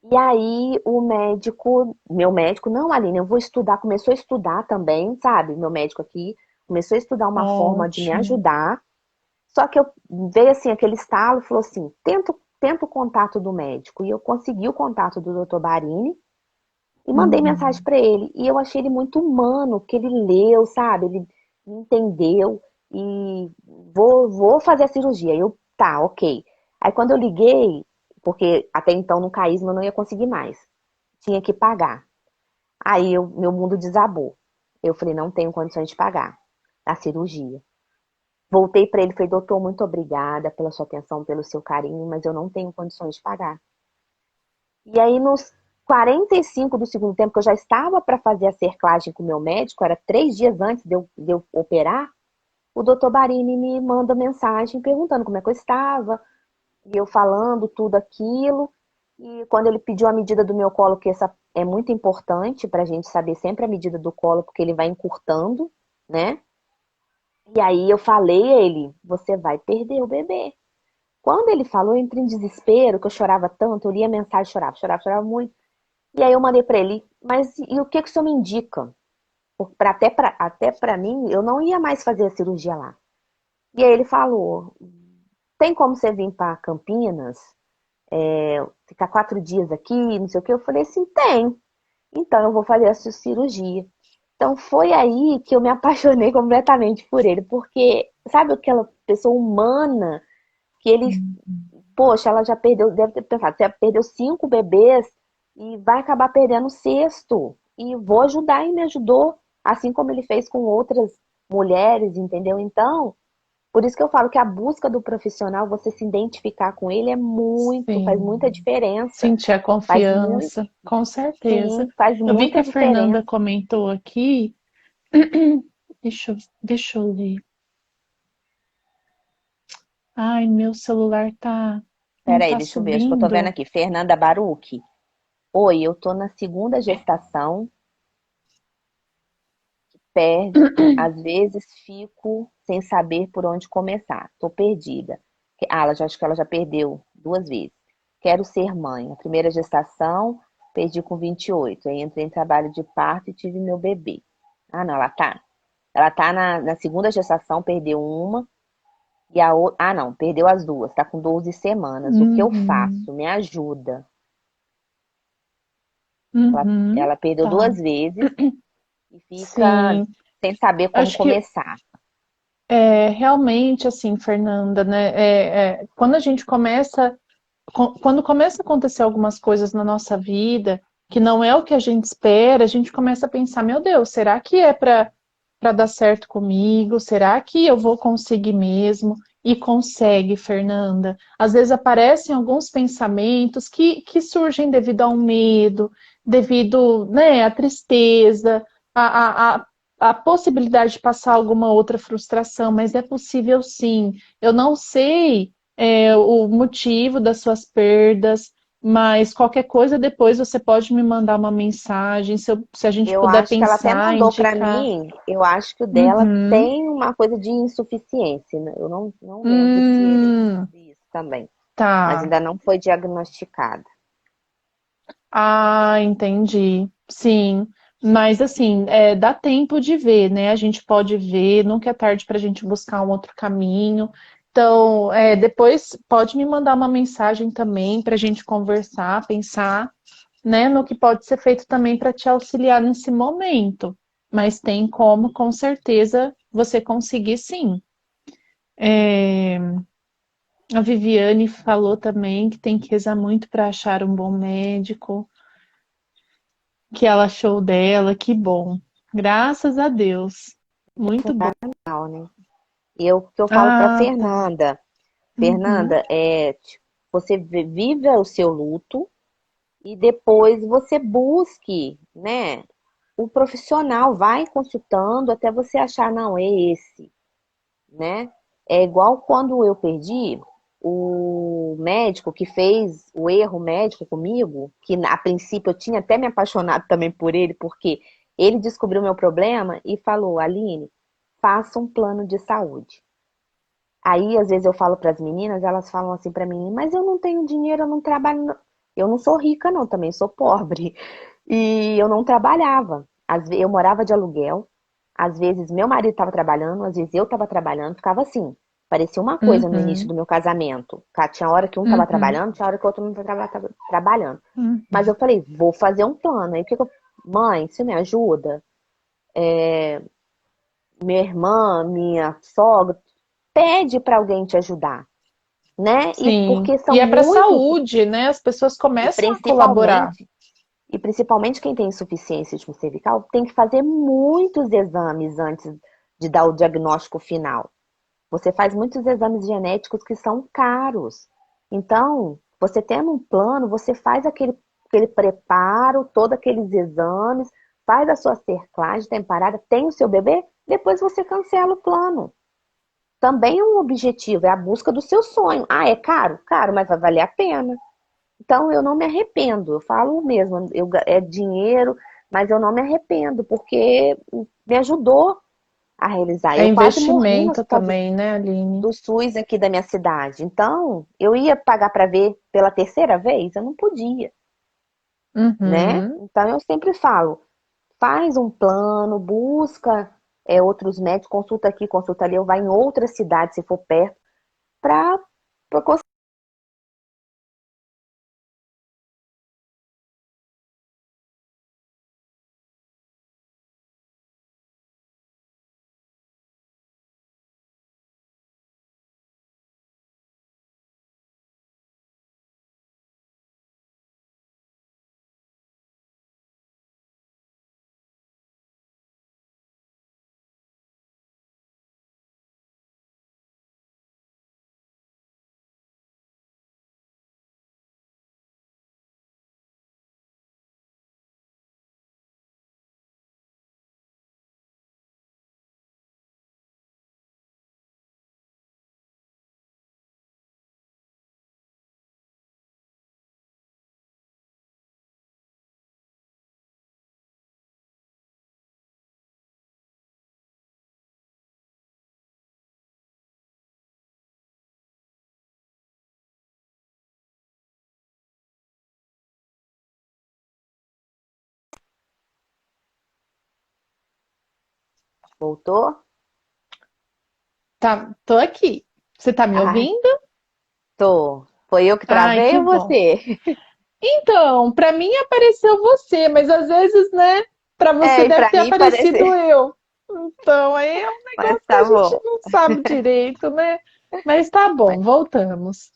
E aí o médico, meu médico, não, Aline, eu vou estudar, começou a estudar também, sabe? Meu médico aqui começou a estudar uma forma de me Ótimo. ajudar. Só que eu veio assim aquele estalo, falou assim, tenta o contato do médico. E eu consegui o contato do Dr. Barini e mandei mensagem Uhum. para ele. E eu achei ele muito humano, que ele leu, sabe? Ele me entendeu e vou fazer a cirurgia. Eu, tá, ok. Aí quando eu liguei, porque até então no caísmo eu não ia conseguir mais, tinha que pagar. Aí meu mundo desabou. Eu falei, não tenho condições de pagar a cirurgia. Voltei para ele e falei, doutor, muito obrigada pela sua atenção, pelo seu carinho, mas eu não tenho condições de pagar. E aí, nos 45 do segundo tempo, que eu já estava para fazer a cerclagem com o meu médico, era 3 dias antes de eu operar, o doutor Barini me manda mensagem perguntando como é que eu estava, e eu falando tudo aquilo. E quando ele pediu a medida do meu colo, que essa é muito importante para a gente saber sempre a medida do colo, porque ele vai encurtando, né? E aí eu falei a ele, você vai perder o bebê. Quando ele falou, eu entrei em desespero, que eu chorava tanto, eu lia a mensagem, chorava, chorava, chorava muito. E aí eu mandei para ele, mas e o que que o senhor me indica? Até para mim, eu não ia mais fazer a cirurgia lá. E aí ele falou, tem como você vir para Campinas, ficar 4 dias aqui, não sei o que? Eu falei assim, tem. Então eu vou fazer essa cirurgia. Então foi aí que eu me apaixonei completamente por ele, porque sabe aquela pessoa humana que ele, Uhum. poxa, ela já perdeu, deve ter pensado, você perdeu 5 bebês e vai acabar perdendo o sexto. E vou ajudar e me ajudou, assim como ele fez com outras mulheres, entendeu? Então, por isso que eu falo que a busca do profissional, você se identificar com ele faz muita Sim. diferença. Sentir a Faz muito, confiança, com certeza. sim, faz Eu vi que muita a Fernanda diferença. comentou aqui. Deixa eu ler. Ai, meu celular não Peraí, tá deixa eu ver, acho que eu tô vendo subindo. aqui. Fernanda Baruch. Oi, eu tô na segunda gestação, perde, às vezes fico sem saber por onde começar. Tô perdida. Acho que ela já perdeu 2 vezes. Quero ser mãe. A primeira gestação, perdi com 28. Aí entrei em trabalho de parto e tive meu bebê. Ah, não, ela tá. Ela tá na segunda gestação, perdeu uma. E a outra. Ah, não, perdeu as duas. Tá com 12 semanas. O que eu Uhum, faço? Me ajuda. uhum, Ela perdeu tá. 2 vezes e fica Sim, sem saber como acho que começar. realmente assim, Fernanda, né? Quando a gente começa, quando começa a acontecer algumas coisas na nossa vida que não é o que a gente espera, a gente começa a pensar, meu Deus, será que é para para dar certo comigo? Será que eu vou conseguir mesmo? E consegue, Fernanda. Às vezes aparecem alguns pensamentos que surgem devido a um medo, devido, né, à tristeza, a possibilidade de passar alguma outra frustração, mas é possível sim. Eu não sei, o motivo das suas perdas, mas qualquer coisa depois você pode me mandar uma mensagem, se a gente Eu puder acho que ela até pensar, mandou para indicar. mim, eu acho que o dela Uhum. tem uma coisa de insuficiência, né? Eu não lembro se ele Hum, disse isso também, mas tá. ainda não foi diagnosticada. Ah, entendi. Sim. Mas assim, dá tempo de ver, né? A gente pode ver, nunca é tarde para a gente buscar um outro caminho. Então, depois pode me mandar uma mensagem também para a gente conversar, pensar, né, no que pode ser feito também para te auxiliar nesse momento. Mas tem como, com certeza, você conseguir sim. É, a Viviane falou também que tem que rezar muito para achar um bom médico, que ela achou dela, que bom. Graças a Deus. Muito bom. Fundamental, né? E eu que eu falo para Ah, tá. Fernanda, Uhum. Fernanda, tipo, você viva o seu luto e depois você busque, né, o profissional, vai consultando até você achar, não, é esse, né? É igual quando eu perdi o médico que fez o erro médico comigo, que a princípio eu tinha até me apaixonado também por ele, porque ele descobriu meu problema e falou: Aline, faça um plano de saúde. Aí, às vezes, eu falo para as meninas, elas falam assim para mim, mas eu não tenho dinheiro, eu não trabalho. Eu não sou rica, não, também sou pobre. E eu não trabalhava. Eu morava de aluguel. Às vezes meu marido estava trabalhando, às vezes eu estava trabalhando, ficava assim. Parecia uma coisa no início Uhum. do meu casamento. Tinha hora que um estava Uhum. trabalhando, tinha hora que o outro não estava trabalhando. Mas Uhum. eu falei, vou fazer um plano. Aí o que que eu... Mãe, você me ajuda? Minha irmã, minha sogra, pede para alguém te ajudar, né? E Sim. porque são E é para a muitos, saúde, né? As pessoas e começam a colaborar. principalmente, e principalmente quem tem insuficiência cervical tem que fazer muitos exames antes de dar o diagnóstico final. Você faz muitos exames genéticos que são caros. Então, você tendo um plano, você faz aquele preparo, todos aqueles exames, faz a sua cerclagem temporária, tem o seu bebê, depois você cancela o plano. Também é um objetivo, é a busca do seu sonho. Ah, é caro? Caro, mas vai valer a pena. Então eu não me arrependo, eu falo mesmo, é dinheiro, mas eu não me arrependo, porque me ajudou a realizar. É Eu quase morri no investimento hospital também, né, Aline? do SUS aqui da minha cidade. Então, eu ia pagar para ver pela terceira vez? Eu não podia, né? Uhum. Então eu sempre falo, faz um plano, busca outros médicos, consulta aqui, consulta ali, ou vai em outra cidade, se for perto, para voltou. Tá, tô aqui. Você tá me Ai, ouvindo? tô. Foi eu que Ai, travei que ou bom. você? Então, para mim apareceu você, mas às vezes, né, para você É, e deve pra ter mim parece. aparecido eu. Então, aí é um Mas negócio que a tá gente bom. não sabe direito, né? Mas tá bom, Mas voltamos.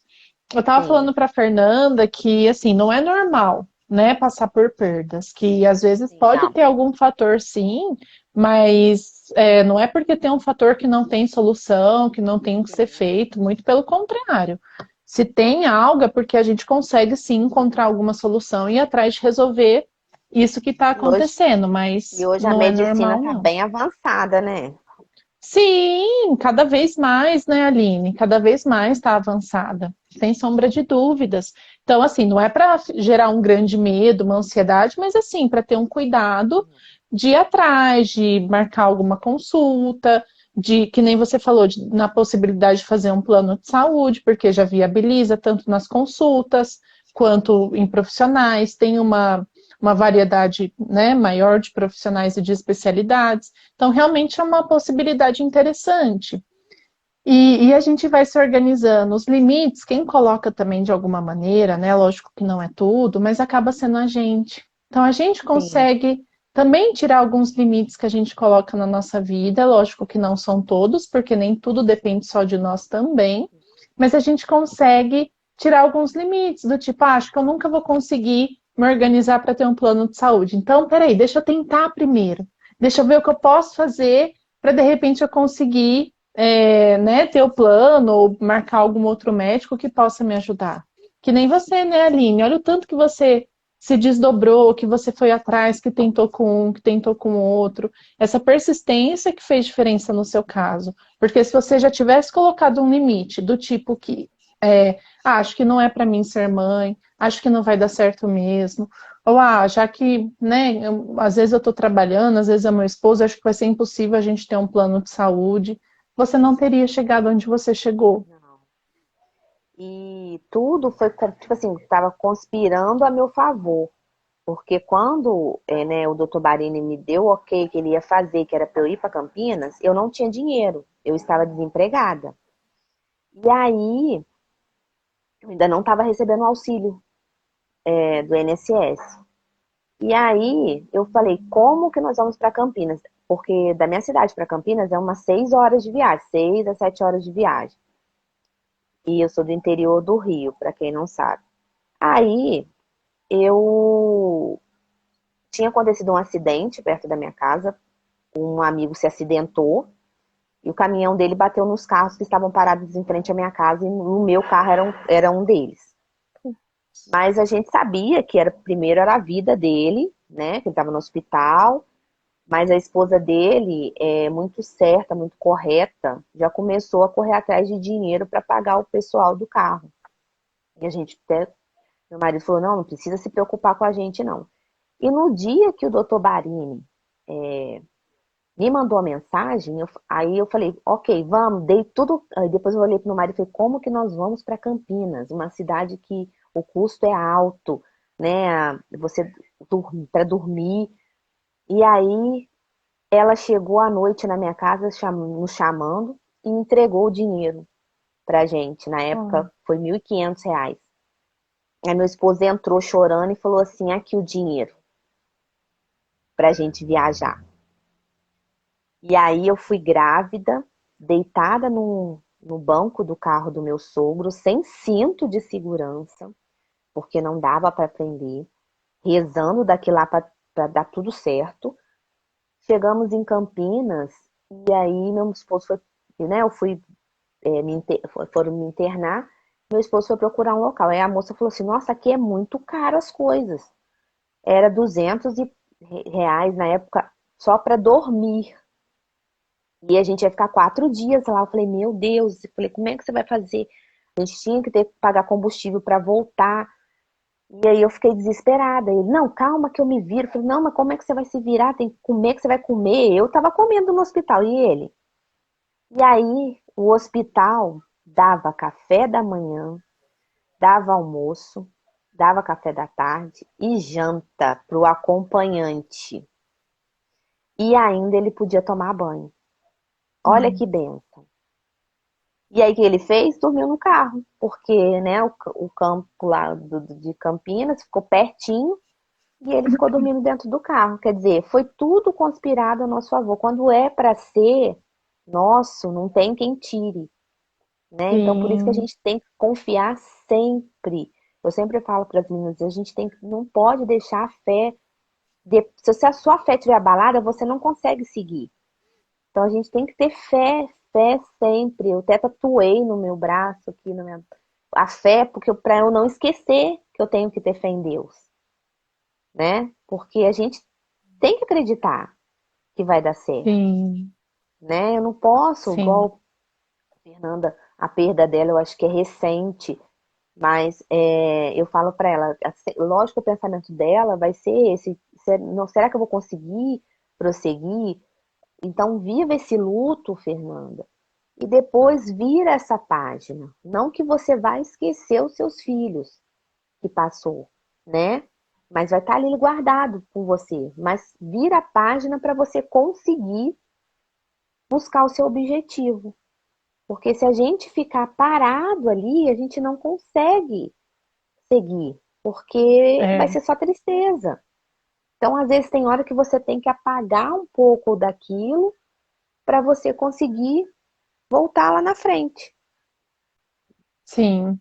Eu tava sim, falando para Fernanda que assim, não é normal, né, passar por perdas, que às vezes sim, pode não. ter algum fator sim, Mas não é porque tem um fator que não tem solução, que não tem o que ser feito, muito pelo contrário. Se tem algo, é porque a gente consegue sim encontrar alguma solução e ir atrás de resolver isso que está E hoje, acontecendo, e mas hoje a não é medicina normal, está não. bem avançada, né? Sim, cada vez mais, né, Aline? Cada vez mais está avançada, sem sombra de dúvidas. Então, assim, não é para gerar um grande medo, uma ansiedade, mas assim, para ter um cuidado de ir atrás, de marcar alguma consulta, de, que nem você falou, na possibilidade de fazer um plano de saúde, porque já viabiliza tanto nas consultas quanto em profissionais, tem uma variedade, né, maior de profissionais e de especialidades. Então, realmente é uma possibilidade interessante. E a gente vai se organizando. Os limites, quem coloca também de alguma maneira, né? Lógico que não é tudo, mas acaba sendo a gente. Então, a gente Sim, consegue também tirar alguns limites que a gente coloca na nossa vida. Lógico que não são todos, porque nem tudo depende só de nós também. Mas a gente consegue tirar alguns limites, do tipo, acho que eu nunca vou conseguir me organizar para ter um plano de saúde. Então, peraí, deixa eu tentar primeiro. Deixa eu ver o que eu posso fazer para de repente eu conseguir né, ter o plano ou marcar algum outro médico que possa me ajudar. Que nem você, né, Aline? Olha o tanto que você se desdobrou, que você foi atrás, que tentou com um, que tentou com outro. Essa persistência que fez diferença no seu caso. Porque se você já tivesse colocado um limite do tipo que acho que não é para mim ser mãe, acho que não vai dar certo mesmo. Ou já que, né, às vezes eu estou trabalhando, às vezes é meu esposo, acho que vai ser impossível a gente ter um plano de saúde, você não teria chegado onde você chegou. não. E tudo foi, tipo assim, estava conspirando a meu favor. Porque quando né, o doutor Barini me deu o ok que ele ia fazer, que era para eu ir para Campinas, eu não tinha dinheiro, eu estava desempregada. E aí, eu ainda não estava recebendo auxílio do INSS. E aí, eu falei, como que nós vamos para Campinas? Porque da minha cidade para Campinas é umas 6 horas de viagem, 6 a 7 horas de viagem. E eu sou do interior do Rio, para quem não sabe. Aí, eu tinha acontecido um acidente perto da minha casa, um amigo se acidentou e o caminhão dele bateu nos carros que estavam parados em frente à minha casa e no meu carro era um deles. Mas a gente sabia que primeiro era a vida dele, né? Que ele estava no hospital, mas a esposa dele é muito certa, muito correta, já começou a correr atrás de dinheiro para pagar o pessoal do carro. E a gente até, meu marido falou, não, não precisa se preocupar com a gente, não. E no dia que o doutor Barini me mandou a mensagem, aí eu falei, ok, vamos, dei tudo. Aí depois eu olhei para o meu marido e falei, como que nós vamos para Campinas? Uma cidade que o custo é alto, né? Você para dormir. E aí ela chegou à noite na minha casa nos chamando e entregou o dinheiro pra gente. Na Oh, época foi R$ 1.500. Aí meu esposo entrou chorando e falou assim: aqui o dinheiro pra gente viajar. E aí eu fui grávida, deitada no banco do carro do meu sogro, sem cinto de segurança, porque não dava para prender, rezando daqui lá para dar tudo certo. Chegamos em Campinas e aí meu esposo foi, né? Eu fui, foram me internar. Meu esposo foi procurar um local. Aí a moça falou assim: Nossa, aqui é muito caro as coisas. Era R$ 200 na época só para dormir. E a gente ia ficar 4 dias lá. Eu falei, meu Deus, eu falei, como é que você vai fazer? A gente tinha que ter que pagar combustível para voltar. E aí eu fiquei desesperada. Ele, não, calma que eu me viro. Eu falei, não, mas como é que você vai se virar? Tem que comer que você vai comer. Eu tava comendo no hospital. E ele? E aí o hospital dava café da manhã, dava almoço, dava café da tarde e janta pro acompanhante. E ainda ele podia tomar banho. Olha hum, que benção. E aí o que ele fez? Dormiu no carro, porque né, o campo lá de Campinas ficou pertinho e ele ficou dormindo dentro do carro. Quer dizer, foi tudo conspirado a nosso favor. Quando é para ser nosso, não tem quem tire, né? Então por isso que a sim, gente tem que confiar sempre. Eu sempre falo para as meninas, a gente tem, não pode deixar a fé Se a sua fé estiver abalada, você não consegue seguir. Então a gente tem que ter fé, fé sempre. Eu até tatuei no meu braço aqui, a fé, porque para eu não esquecer que eu tenho que ter fé em Deus, né? Porque a gente tem que acreditar que vai dar certo, Sim, né? Eu não posso, sim, igual a Fernanda, a perda dela eu acho que é recente, mas eu falo para ela, lógico que o pensamento dela vai ser esse, não, será que eu vou conseguir prosseguir? Então viva esse luto, Fernanda, e depois vira essa página. Não que você vai esquecer os seus filhos que passou, né? Mas vai estar ali guardado por você. Mas vira a página para você conseguir buscar o seu objetivo. Porque se a gente ficar parado ali, a gente não consegue seguir, porque vai é, ser só tristeza. Então, às vezes, tem hora que você tem que apagar um pouco daquilo para você conseguir voltar lá na frente, sim.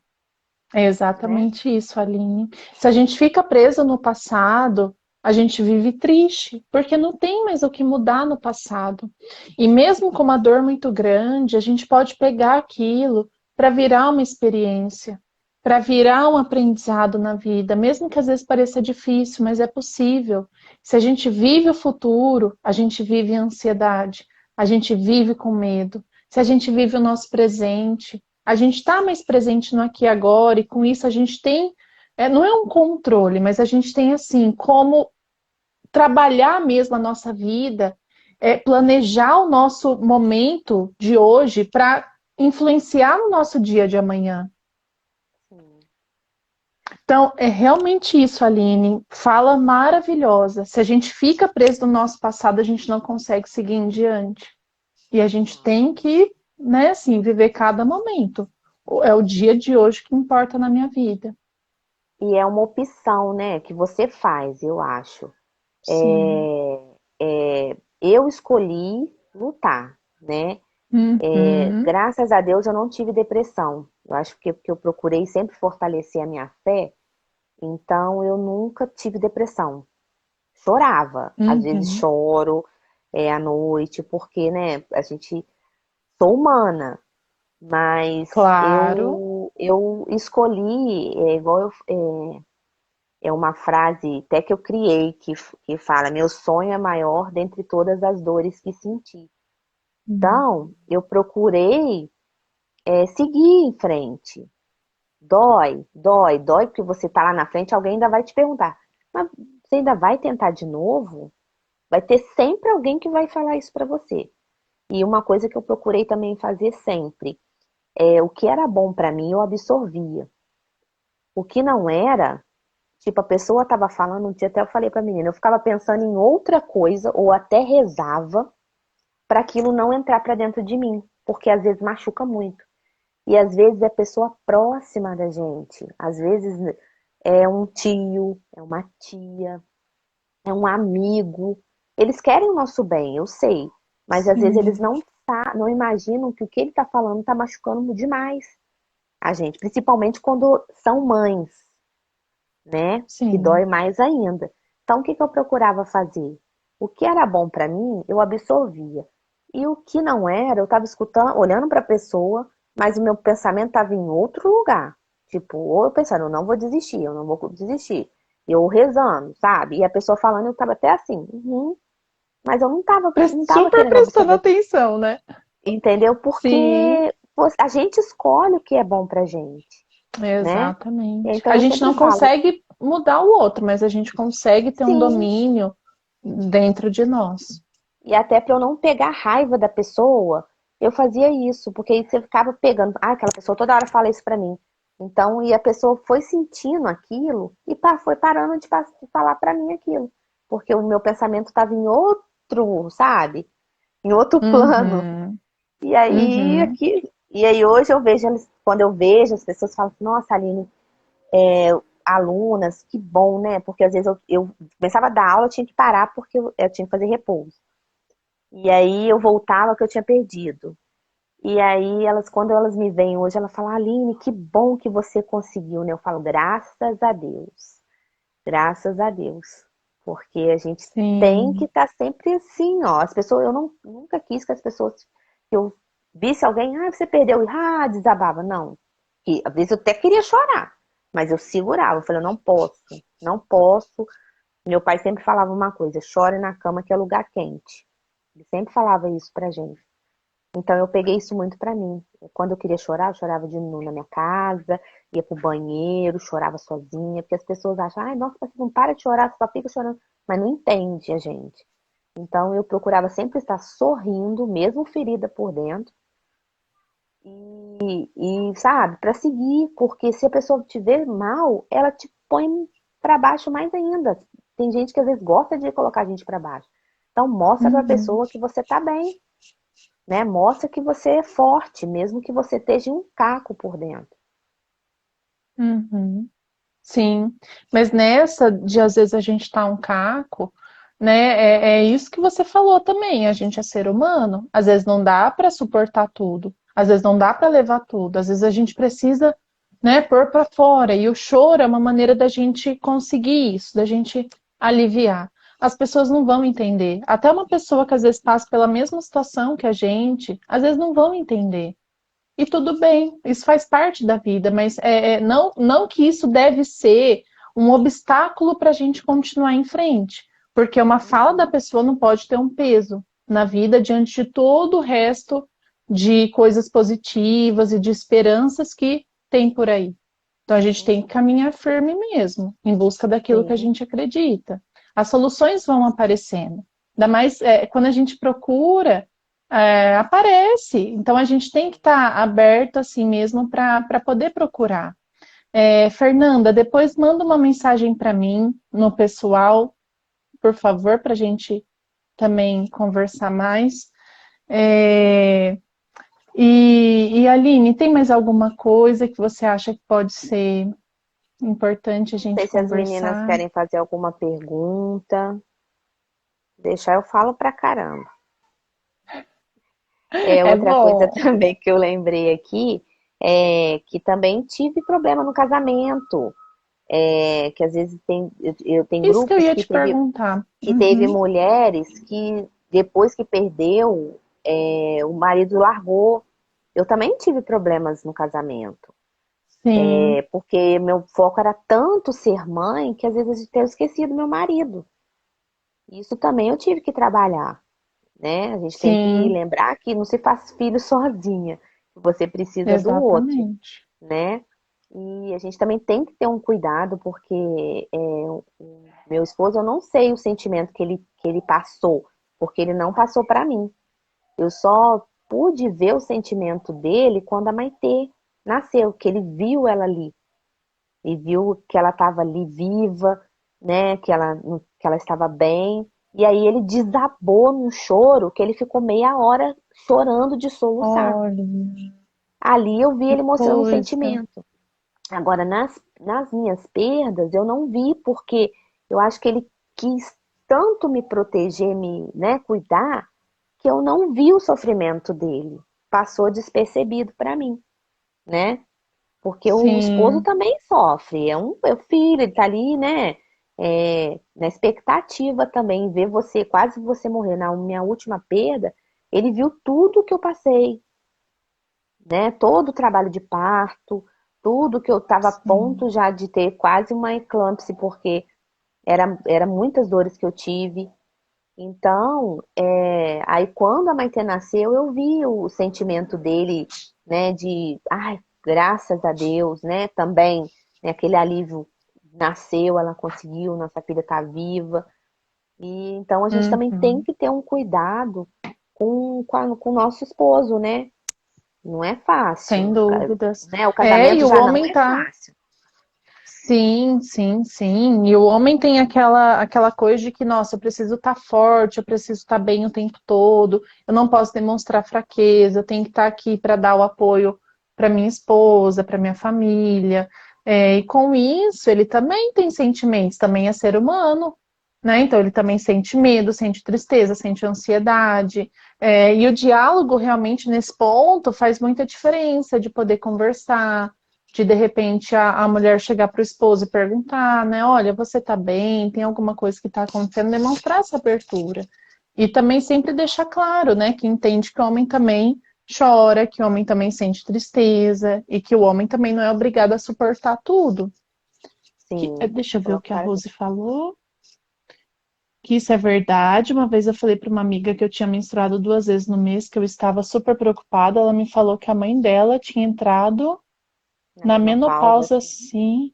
É né? exatamente isso, Aline. Se a gente fica preso no passado, a gente vive triste, porque não tem mais o que mudar no passado. E mesmo com uma dor muito grande, a gente pode pegar aquilo para virar uma experiência, para virar um aprendizado na vida, mesmo que às vezes pareça difícil, mas é possível. Se a gente vive o futuro, a gente vive a ansiedade, a gente vive com medo. Se a gente vive o nosso presente, a gente está mais presente no aqui e agora, e com isso a gente tem, não é um controle, mas a gente tem assim, como trabalhar mesmo a nossa vida, planejar o nosso momento de hoje para influenciar no nosso dia de amanhã. Sim. Então, é realmente isso, Aline. Fala maravilhosa. Se a gente fica preso no nosso passado, a gente não consegue seguir em diante. E a gente tem que, né, assim, viver cada momento. É o dia de hoje que importa na minha vida. E é uma opção, né, que você faz, eu acho. Sim. Eu escolhi lutar, né? Uhum. Graças a Deus eu não tive depressão. Eu acho que eu procurei sempre fortalecer a minha fé, então eu nunca tive depressão. Chorava, às vezes Uhum. choro à noite, porque, né, a gente sou humana, mas Claro. eu escolhi, igual é uma frase até que eu criei que fala: meu sonho é maior dentre todas as dores que senti. Uhum. Então, eu procurei seguir em frente. Dói, dói, dói, porque você tá lá na frente, alguém ainda vai te perguntar: mas você ainda vai tentar de novo? Vai ter sempre alguém que vai falar isso para você. E uma coisa que eu procurei também fazer sempre o que era bom para mim, eu absorvia. O que não era, tipo, a pessoa tava falando um dia, até eu falei pra menina, eu ficava pensando em outra coisa, ou até rezava, para aquilo não entrar para dentro de mim, porque às vezes machuca muito. E às vezes é pessoa próxima da gente, às vezes é um tio, é uma tia, é um amigo. Eles querem o nosso bem, eu sei, mas às vezes eles Sim. não imaginam que o que ele tá falando tá machucando demais a gente, principalmente quando são mães, né? Que dói Sim. mais ainda. Então, o que que eu procurava fazer? O que era bom para mim, eu absorvia. E o que não era, eu estava escutando, olhando para a pessoa, mas o meu pensamento estava em outro lugar. Tipo, ou eu pensando, eu não vou desistir, eu não vou desistir. Eu rezando, sabe? E a pessoa falando, eu estava até assim, mas eu não tava Super querendo prestando absorver, atenção, né? entendeu? Sim, Porque a gente escolhe o que é bom pra gente, né? exatamente. Então A eu gente sempre não falo, consegue mudar o outro, mas a gente consegue ter um sim. domínio dentro de nós. E até para eu não pegar raiva da pessoa, eu fazia isso, porque aí você ficava pegando, aquela pessoa toda hora fala isso pra mim. Então, e a pessoa foi sentindo aquilo e foi parando de falar pra mim aquilo, porque o meu pensamento estava em outro, sabe? Em outro plano. Uhum, uhum. E aí hoje eu vejo, quando eu vejo as pessoas falam assim, nossa, Aline, alunas, que bom, né? Porque às vezes eu começava a dar aula, eu tinha que parar porque eu tinha que fazer repouso. E aí eu voltava que eu tinha perdido. E aí quando elas me veem hoje, elas falam, Aline, que bom que você conseguiu, né? Eu falo, graças a Deus. Graças a Deus. Porque a gente tem que Sim. estar sempre assim, ó. As pessoas, eu não, nunca quis que as pessoas, que eu visse alguém, você perdeu, desabava. Não. E, às vezes eu até queria chorar, mas eu segurava. Eu falei, eu não posso, não posso. Meu pai sempre falava uma coisa, chore na cama que é lugar quente. Ele sempre falava isso pra gente. Então eu peguei isso muito pra mim. Quando eu queria chorar, eu chorava de novo na minha casa, ia pro banheiro, chorava sozinha, porque as pessoas acham, ai, nossa, você não para de chorar, você só fica chorando. Mas não entende a gente. Então eu procurava sempre estar sorrindo, mesmo ferida por dentro, sabe, pra seguir, porque se a pessoa te ver mal, ela te põe pra baixo mais ainda. Tem gente que às vezes gosta de colocar a gente pra baixo. Então mostra pra Uhum. pessoa que você tá bem, né? Mostra que você é forte, mesmo que você esteja um caco por dentro. Uhum. Sim, mas nessa de às vezes a gente tá um caco, né? É isso que você falou também. A gente é ser humano. Às vezes não dá para suportar tudo. Às vezes não dá para levar tudo. Às vezes a gente precisa, né, pôr para fora. E o choro é uma maneira da gente conseguir isso, da gente aliviar. As pessoas não vão entender. Até uma pessoa que às vezes passa pela mesma situação que a gente, às vezes não vão entender. E tudo bem, isso faz parte da vida, mas não que isso deve ser um obstáculo para a gente continuar em frente, porque uma fala da pessoa não pode ter um peso na vida diante de todo o resto de coisas positivas e de esperanças que tem por aí. Então a gente tem que caminhar firme mesmo, em busca daquilo que a Sim, gente acredita. As soluções vão aparecendo. Ainda mais quando a gente procura, aparece. Então a gente tem que estar aberto assim mesmo para poder procurar. Fernanda, depois manda uma mensagem para mim no pessoal, por favor, para a gente também conversar mais. É, e Aline, tem mais alguma coisa que você acha que pode ser importante a não sei gente se as meninas conversar? querem fazer alguma pergunta. Deixar eu falo pra caramba. É Outra coisa bom. também que eu lembrei aqui é que também tive problema no casamento. Que às vezes eu tenho Isso que eu grupos ia te perguntar. que teve Uhum. mulheres que depois que perdeu, o marido largou. Eu também tive problemas no casamento. Sim, Porque meu foco era tanto ser mãe que às vezes eu esquecido do meu marido. Isso também eu tive que trabalhar, né? A gente tem que sim, lembrar que não se faz filho sozinha, que você precisa do outro, exatamente. né? E a gente também tem que ter um cuidado, porque o meu esposo, eu não sei o sentimento que ele passou, porque ele não passou para mim. Eu só pude ver o sentimento dele quando a Maitê nasceu, que ele viu ela ali e viu que ela estava ali viva, né? Que ela estava bem. E aí ele desabou num choro que ele ficou meia hora chorando de soluçar. Olha, Ali eu vi que ele mostrando o coisa. sentimento. Agora, nas minhas perdas, eu não vi, porque eu acho que ele quis tanto me proteger, né, cuidar, que eu não vi o sofrimento dele. Passou despercebido para mim, né? Porque o esposo Sim, também sofre, é o filho, ele tá ali, né? Na expectativa também, ver você, quase você morrer. Na minha última perda, ele viu tudo que eu passei, né? Todo o trabalho de parto, tudo que eu estava a sim. ponto já de ter quase uma eclâmpsia, porque era muitas dores que eu tive. Então, aí quando a Maitê nasceu, eu vi o sentimento dele, né, de, ai, graças a Deus, né, também, né, aquele alívio, nasceu, ela conseguiu, nossa filha está viva. E então a gente também tem Uhum. que ter um cuidado com o nosso esposo, né? Não é Sem fácil, dúvidas. né? O E casamento o já não homem é tá. fácil. Sim, sim, sim. E o homem tem aquela coisa de que, nossa, eu preciso estar forte, eu preciso estar bem o tempo todo, eu não posso demonstrar fraqueza, eu tenho que estar aqui para dar o apoio para minha esposa, para minha família. E com isso, ele também tem sentimentos, também é ser humano, né? Então, ele também sente medo, sente tristeza, sente ansiedade. E o diálogo realmente nesse ponto faz muita diferença de poder conversar, de repente a mulher chegar para o esposo e perguntar, né? Olha, você tá bem? Tem alguma coisa que está acontecendo? Demonstrar essa abertura. E também sempre deixar claro, né? Que entende que o homem também chora, que o homem também sente tristeza e que o homem também não é obrigado a suportar tudo. Sim, Deixa eu ver o que a colocar. Rose falou. Que isso é verdade. Uma vez eu falei para uma amiga que eu tinha menstruado 2 vezes no mês, que eu estava super preocupada. Ela me falou que a mãe dela tinha entrado Na na menopausa, menopausa, assim. sim.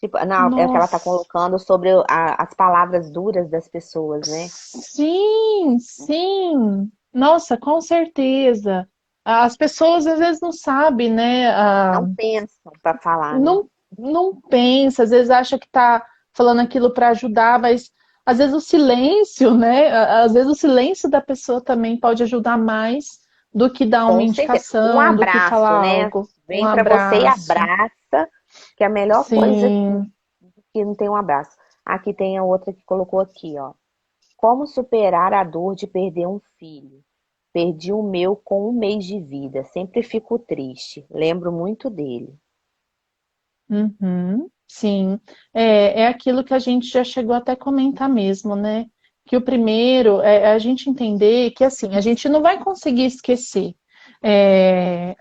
Tipo, não, é o que ela tá Nossa, colocando sobre as palavras duras das pessoas, né? sim, sim. Nossa, com certeza. As pessoas às vezes não sabem, né? Não pensam para falar, né? Não, não pensa, às vezes acha que está falando aquilo para ajudar, mas às vezes o silêncio, né? Às vezes o silêncio da pessoa também pode ajudar mais do que dar uma Com certeza. Um indicação, do que falar abraço, né? algo. Um Vem para você e abraço. abraça, que é a melhor coisa Sim. que não tem um abraço. Aqui tem a outra que colocou aqui, ó. Como superar a dor de perder um filho? Perdi o meu com 1 mês de vida. Sempre fico triste. Lembro muito dele. Uhum, sim, é aquilo que a gente já chegou até a comentar mesmo, né? Que o primeiro é a gente entender que assim, a gente não vai conseguir esquecer.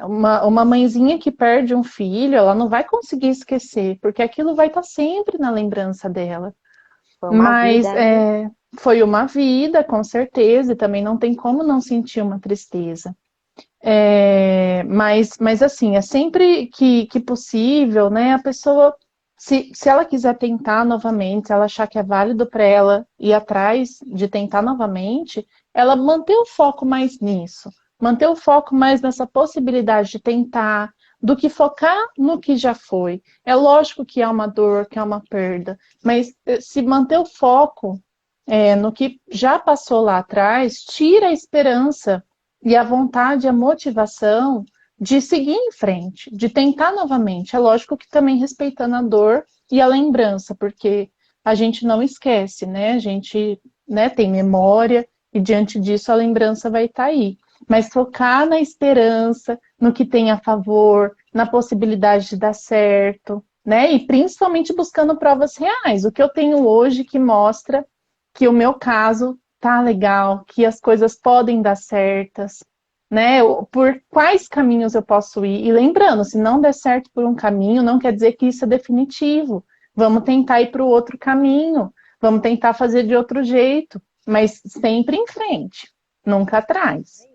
Uma mãezinha que perde um filho, ela não vai conseguir esquecer, porque aquilo vai estar sempre na lembrança dela. Foi uma Mas vida, né? foi uma vida, com certeza, e também não tem como não sentir uma tristeza. Mas assim, é sempre que possível, né? A pessoa, se ela quiser tentar novamente, se ela achar que é válido para ela ir atrás de tentar novamente, ela manter o foco mais nisso, manter o foco mais nessa possibilidade de tentar, do que focar no que já foi. É lógico que é uma dor, que é uma perda, mas se manter o foco no que já passou lá atrás, tira a esperança e a vontade, a motivação de seguir em frente, de tentar novamente. É lógico que também respeitando a dor e a lembrança, porque a gente não esquece, né? A gente, né, tem memória e diante disso a lembrança vai estar aí. Mas focar na esperança, no que tem a favor, na possibilidade de dar certo, né? E principalmente buscando provas reais. O que eu tenho hoje que mostra que o meu caso tá legal, que as coisas podem dar certas, né? Por quais caminhos eu posso ir? E lembrando, se não der certo por um caminho, não quer dizer que isso é definitivo. Vamos tentar ir para o outro caminho, vamos tentar fazer de outro jeito, mas sempre em frente, nunca atrás.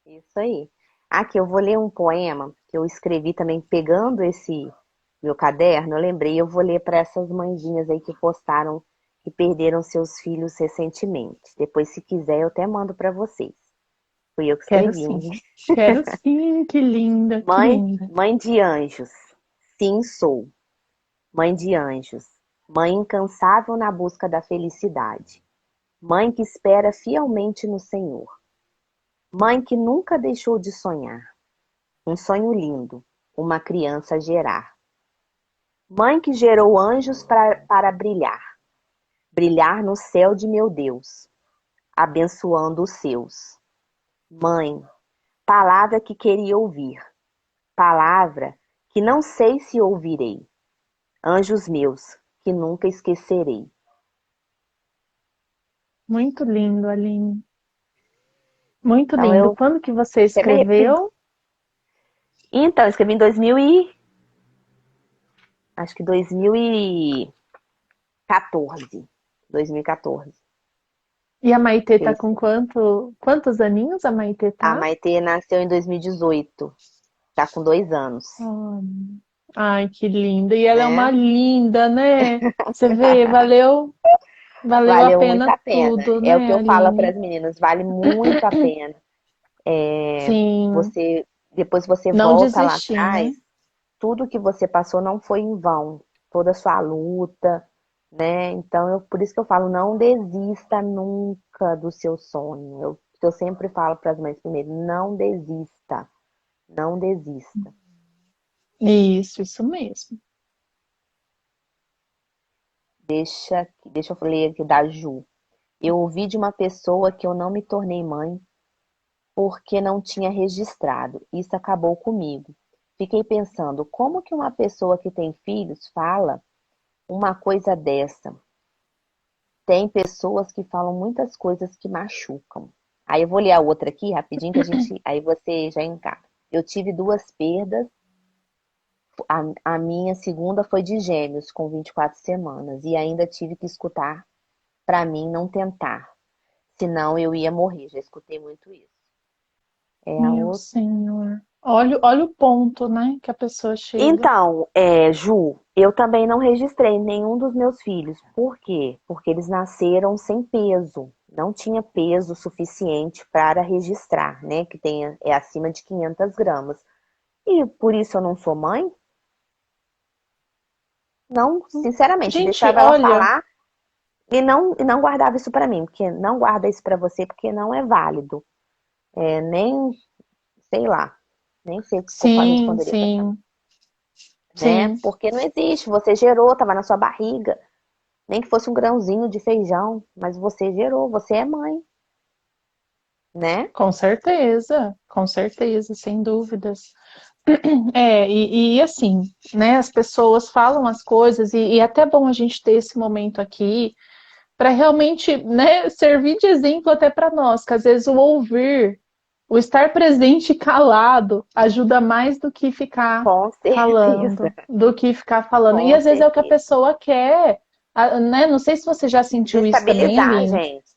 Isso aí. Aqui eu vou ler um poema que eu escrevi também pegando esse meu caderno. Eu lembrei, eu vou ler para essas mãezinhas aí que postaram que perderam seus filhos recentemente. Depois, se quiser, eu até mando para vocês. Fui eu que Quero escrevi, hein? sim, quero sim, que linda, que Mãe, linda. mãe de anjos. Sim, sou. Mãe de anjos. Mãe incansável na busca da felicidade. Mãe que espera fielmente no Senhor. Mãe que nunca deixou de sonhar. Um sonho lindo, uma criança gerar. Mãe que gerou anjos para brilhar, brilhar no céu de meu Deus, abençoando os seus. Mãe, palavra que queria ouvir, palavra que não sei se ouvirei. Anjos meus, que nunca esquecerei. Muito lindo, Aline. Muito Então lindo. eu, Quando que você quer me repetir? escreveu? Então, eu escrevi em 2000 e acho que 2014. 2014. E a Maitê Eu tá com escrevi. quantos aninhos a Maitê A tá? Maitê nasceu em 2018, tá com 2 anos, Oh, ai, que linda. E ela é uma né? linda, né? Você vê, valeu a Valeu muito pena a pena. tudo, É o que né, eu falo para Aline? as meninas, vale muito a pena. Sim, Você, depois você não volta lá desistir, atrás, né? tudo que você passou não foi em vão, toda a sua luta, né? Então, por isso que eu falo, não desista nunca do seu sonho. Eu sempre falo para as mães primeiro, não desista, não desista. Isso mesmo. Deixa eu ler aqui da Ju. Eu ouvi de uma pessoa que eu não me tornei mãe porque não tinha registrado. Isso acabou comigo. fiquei pensando, como que uma pessoa que tem filhos fala uma coisa dessa? Tem pessoas que falam muitas coisas que machucam. Aí eu vou ler a outra aqui rapidinho, que a gente, aí você já encara. Eu tive duas perdas. A minha segunda foi de gêmeos, com 24 semanas, e ainda tive que escutar para mim não tentar, senão eu ia morrer. Já escutei muito isso. É a Meu outra. Senhor. Olha o ponto, né, que a pessoa chega. Então, Ju, eu também não registrei nenhum dos meus filhos. Por quê? Porque eles nasceram sem peso. Não tinha peso suficiente para registrar, né? Que tenha, é acima de 500 gramas. E por isso eu não sou mãe? Não, sinceramente, Gente, deixava ela olha, falar e não guardava isso para mim, porque não guarda isso para você, porque não é válido. Nem, sei lá, nem sei como a gente sim, poderia pensar, sim, né? sim, Porque não existe, você gerou, estava na sua barriga. Nem que fosse um grãozinho de feijão, mas você gerou, você é mãe, né? com certeza, sem dúvidas. E assim, né, as pessoas falam as coisas e é até bom a gente ter esse momento aqui para realmente, né, servir de exemplo até para nós, que às vezes o ouvir, o estar presente e calado ajuda mais do que ficar Com certeza, falando, do que ficar falando. E com às vezes é o que a certeza. pessoa quer, né? Não sei se você já sentiu isso também, Desestabilizar a Aline. gente.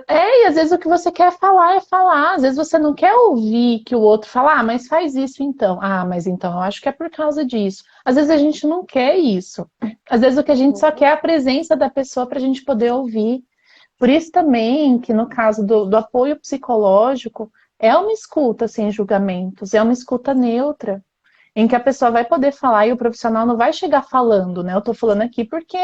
E às vezes o que você quer falar é falar. Às vezes você não quer ouvir que o outro fala, ah, mas faz isso então. Ah, mas então eu acho que é por causa disso. Às vezes a gente não quer isso. Às vezes o que a gente só Uhum, quer é a presença da pessoa para a gente poder ouvir. Por isso também que no caso do apoio psicológico, é uma escuta sem julgamentos, é uma escuta neutra, em que a pessoa vai poder falar e o profissional não vai chegar falando, né? Eu estou falando aqui porque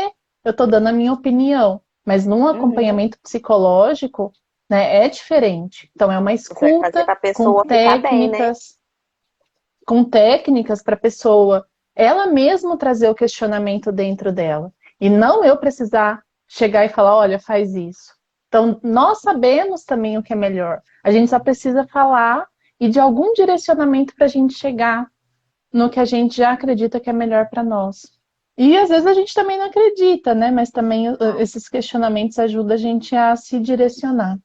eu estou dando a minha opinião, mas num uhum. acompanhamento psicológico, né, é diferente. Então é uma Você vai fazer escuta para a pessoa ficar bem, né? com técnicas para a pessoa ela mesma trazer o questionamento dentro dela. E não eu precisar chegar e falar, olha, faz isso. Então, nós sabemos também o que é melhor. A gente só precisa falar e de algum direcionamento para a gente chegar no que a gente já acredita que é melhor para nós. E às vezes a gente também não acredita, né? Mas também Não. esses questionamentos ajudam a gente a se direcionar.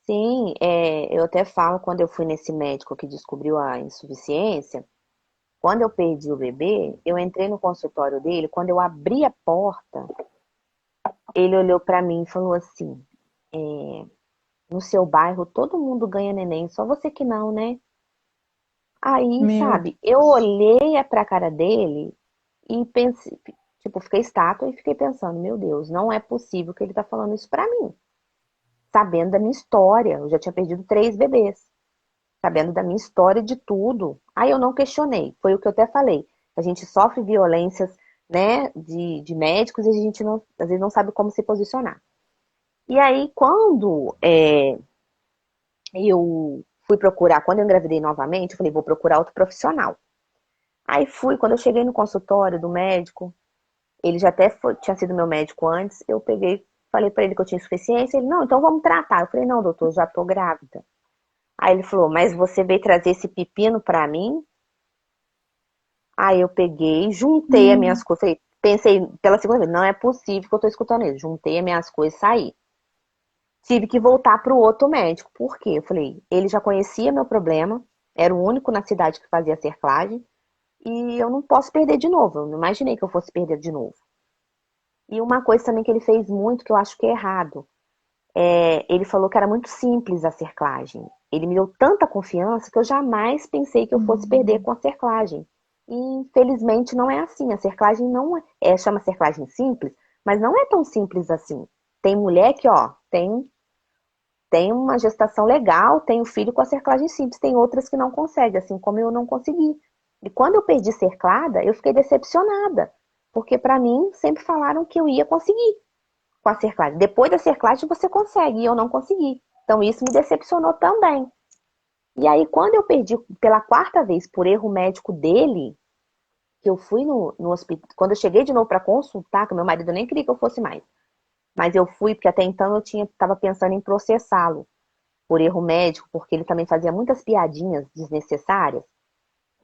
Sim, eu até falo quando eu fui nesse médico que descobriu a insuficiência, quando eu perdi o bebê, eu entrei no consultório dele, quando eu abri a porta, ele olhou para mim e falou assim: no seu bairro todo mundo ganha neném, só você que não, né? Aí, Meu, sabe, eu olhei pra cara dele e pensei, tipo, fiquei estátua e fiquei pensando, meu Deus, não é possível que ele tá falando isso pra mim, sabendo da minha história. Eu já tinha perdido 3 bebês, sabendo da minha história de tudo. Aí eu não questionei, foi o que eu até falei. A gente sofre violências, né, de médicos e a gente não, às vezes não sabe como se posicionar. E aí, quando eu fui procurar, quando eu engravidei novamente, eu falei, vou procurar outro profissional. Aí fui, quando eu cheguei no consultório do médico, ele já até tinha sido meu médico antes, eu peguei, falei pra ele que eu tinha insuficiência, ele, não, então vamos tratar. Eu falei, não, doutor, já tô grávida. Aí ele falou, mas você veio trazer esse pepino pra mim? Aí eu peguei, juntei as minhas hum, coisas, pensei pela segunda vez, não é possível que eu tô escutando isso. Juntei as minhas coisas e saí. Tive que voltar pro outro médico. Por quê? Eu falei, ele já conhecia meu problema, era o único na cidade que fazia cerclagem, e eu não posso perder de novo. Eu não imaginei que eu fosse perder de novo. E uma coisa também que ele fez muito, que eu acho que é errado, ele falou que era muito simples a cerclagem. Ele me deu tanta confiança que eu jamais pensei que eu fosse perder hum, com a cerclagem. E infelizmente não é assim. A cerclagem não chama cerclagem simples, mas não é tão simples assim. Tem mulher que, ó, tem uma gestação legal, tem o filho com a cerclagem simples, tem outras que não conseguem, assim como eu não consegui. E quando eu perdi cerclada, eu fiquei decepcionada, porque para mim sempre falaram que eu ia conseguir com a cerclagem. Depois da cerclagem você consegue, e eu não consegui. Então isso me decepcionou também. E aí quando eu perdi pela quarta vez por erro médico dele, que eu fui no hospital, quando eu cheguei de novo para consultar, que meu marido nem queria que eu fosse mais, mas eu fui porque até então eu estava pensando em processá-lo por erro médico, porque ele também fazia muitas piadinhas desnecessárias.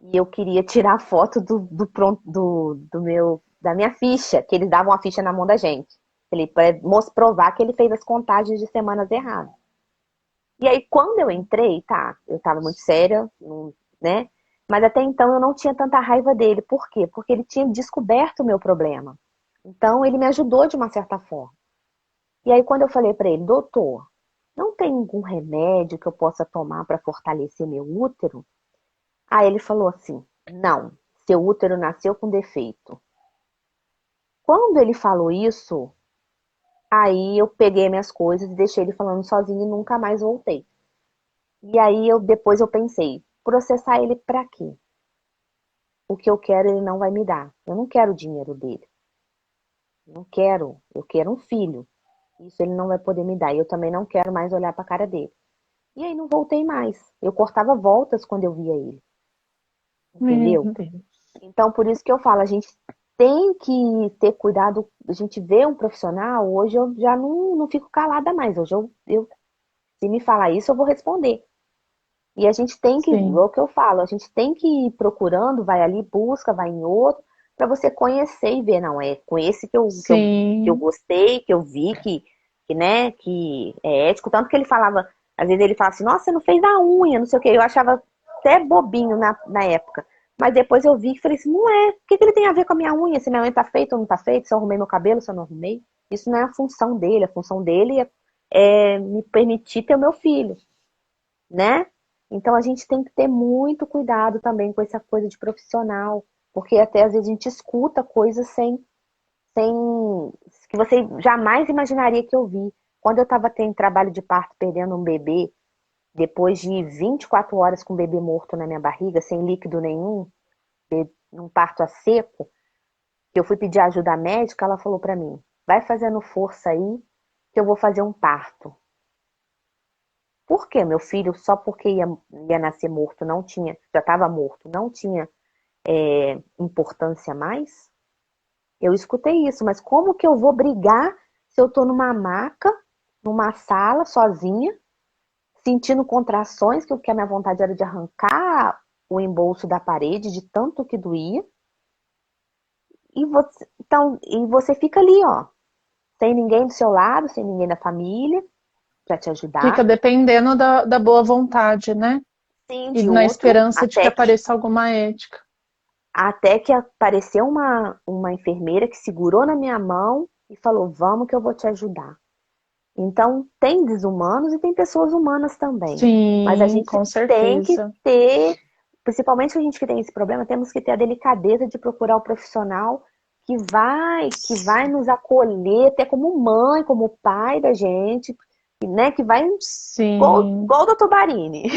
e eu queria tirar foto da minha ficha, que eles davam a ficha na mão da gente. Ele para provar que ele fez as contagens de semanas erradas. E aí, quando eu entrei, tá, eu tava muito séria, né? Mas até então eu não tinha tanta raiva dele. Por quê? Porque ele tinha descoberto o meu problema. Então, ele me ajudou de uma certa forma. E aí, quando eu falei para ele, doutor, não tem algum remédio que eu possa tomar para fortalecer meu útero? Aí ele falou assim: não, seu útero nasceu com defeito. Quando ele falou isso, aí eu peguei minhas coisas e deixei ele falando sozinho e nunca mais voltei. E aí depois eu pensei, processar ele pra quê? O que eu quero ele não vai me dar. Eu não quero o dinheiro dele. Não quero. Eu quero um filho. Isso ele não vai poder me dar. E eu também não quero mais olhar pra cara dele. E aí não voltei mais. Eu cortava voltas quando eu via ele. Meu Entendeu? Deus. Então por isso que eu falo, a gente tem que ter cuidado. A gente vê um profissional, hoje eu já não fico calada mais. Hoje se me falar isso, eu vou responder. E a gente tem que, é Sim, o que eu falo, a gente tem que ir procurando, vai ali, busca, vai em outro, para você conhecer e ver, não, é com esse que eu sim. gostei, que eu vi né, que é ético. Tanto que ele falava, às vezes ele falava assim, nossa, você não fez a unha, não sei o quê. Eu achava até bobinho na época. Mas depois eu vi e falei assim, não é, o que ele tem a ver com a minha unha? Se minha unha tá feita ou não tá feita, se eu arrumei meu cabelo, se eu não arrumei. Isso não é a função dele é me permitir ter o meu filho, né? Então a gente tem que ter muito cuidado também com essa coisa de profissional, porque até às vezes a gente escuta coisas sem que você jamais imaginaria que eu vi. Quando eu estava tendo trabalho de parto perdendo um bebê, depois de 24 horas com o bebê morto na minha barriga, sem líquido nenhum, num parto a seco, que eu fui pedir ajuda médica, ela falou para mim: vai fazendo força aí, que eu vou fazer um parto. Por que meu filho, só porque ia nascer morto, não tinha, já estava morto, não tinha importância mais? Eu escutei isso, mas como que eu vou brigar se eu estou numa maca, numa sala, sozinha, sentindo contrações, que a minha vontade era de arrancar o embolso da parede, de tanto que doía, e você fica ali, ó, sem ninguém do seu lado, sem ninguém da família para te Fica ajudar, dependendo da boa vontade, né? sim, E de na outro, esperança de que apareça alguma ética. até que apareceu uma enfermeira que segurou na minha mão e falou: vamos que eu vou te ajudar. Então, tem desumanos e tem pessoas humanas também. Mas a Sim, gente com tem que certeza. ter, principalmente a gente que tem esse problema, temos que ter a delicadeza de procurar o profissional que vai nos acolher, até como mãe, como pai da gente, né? Que vai Sim, igual o Dr. Barini,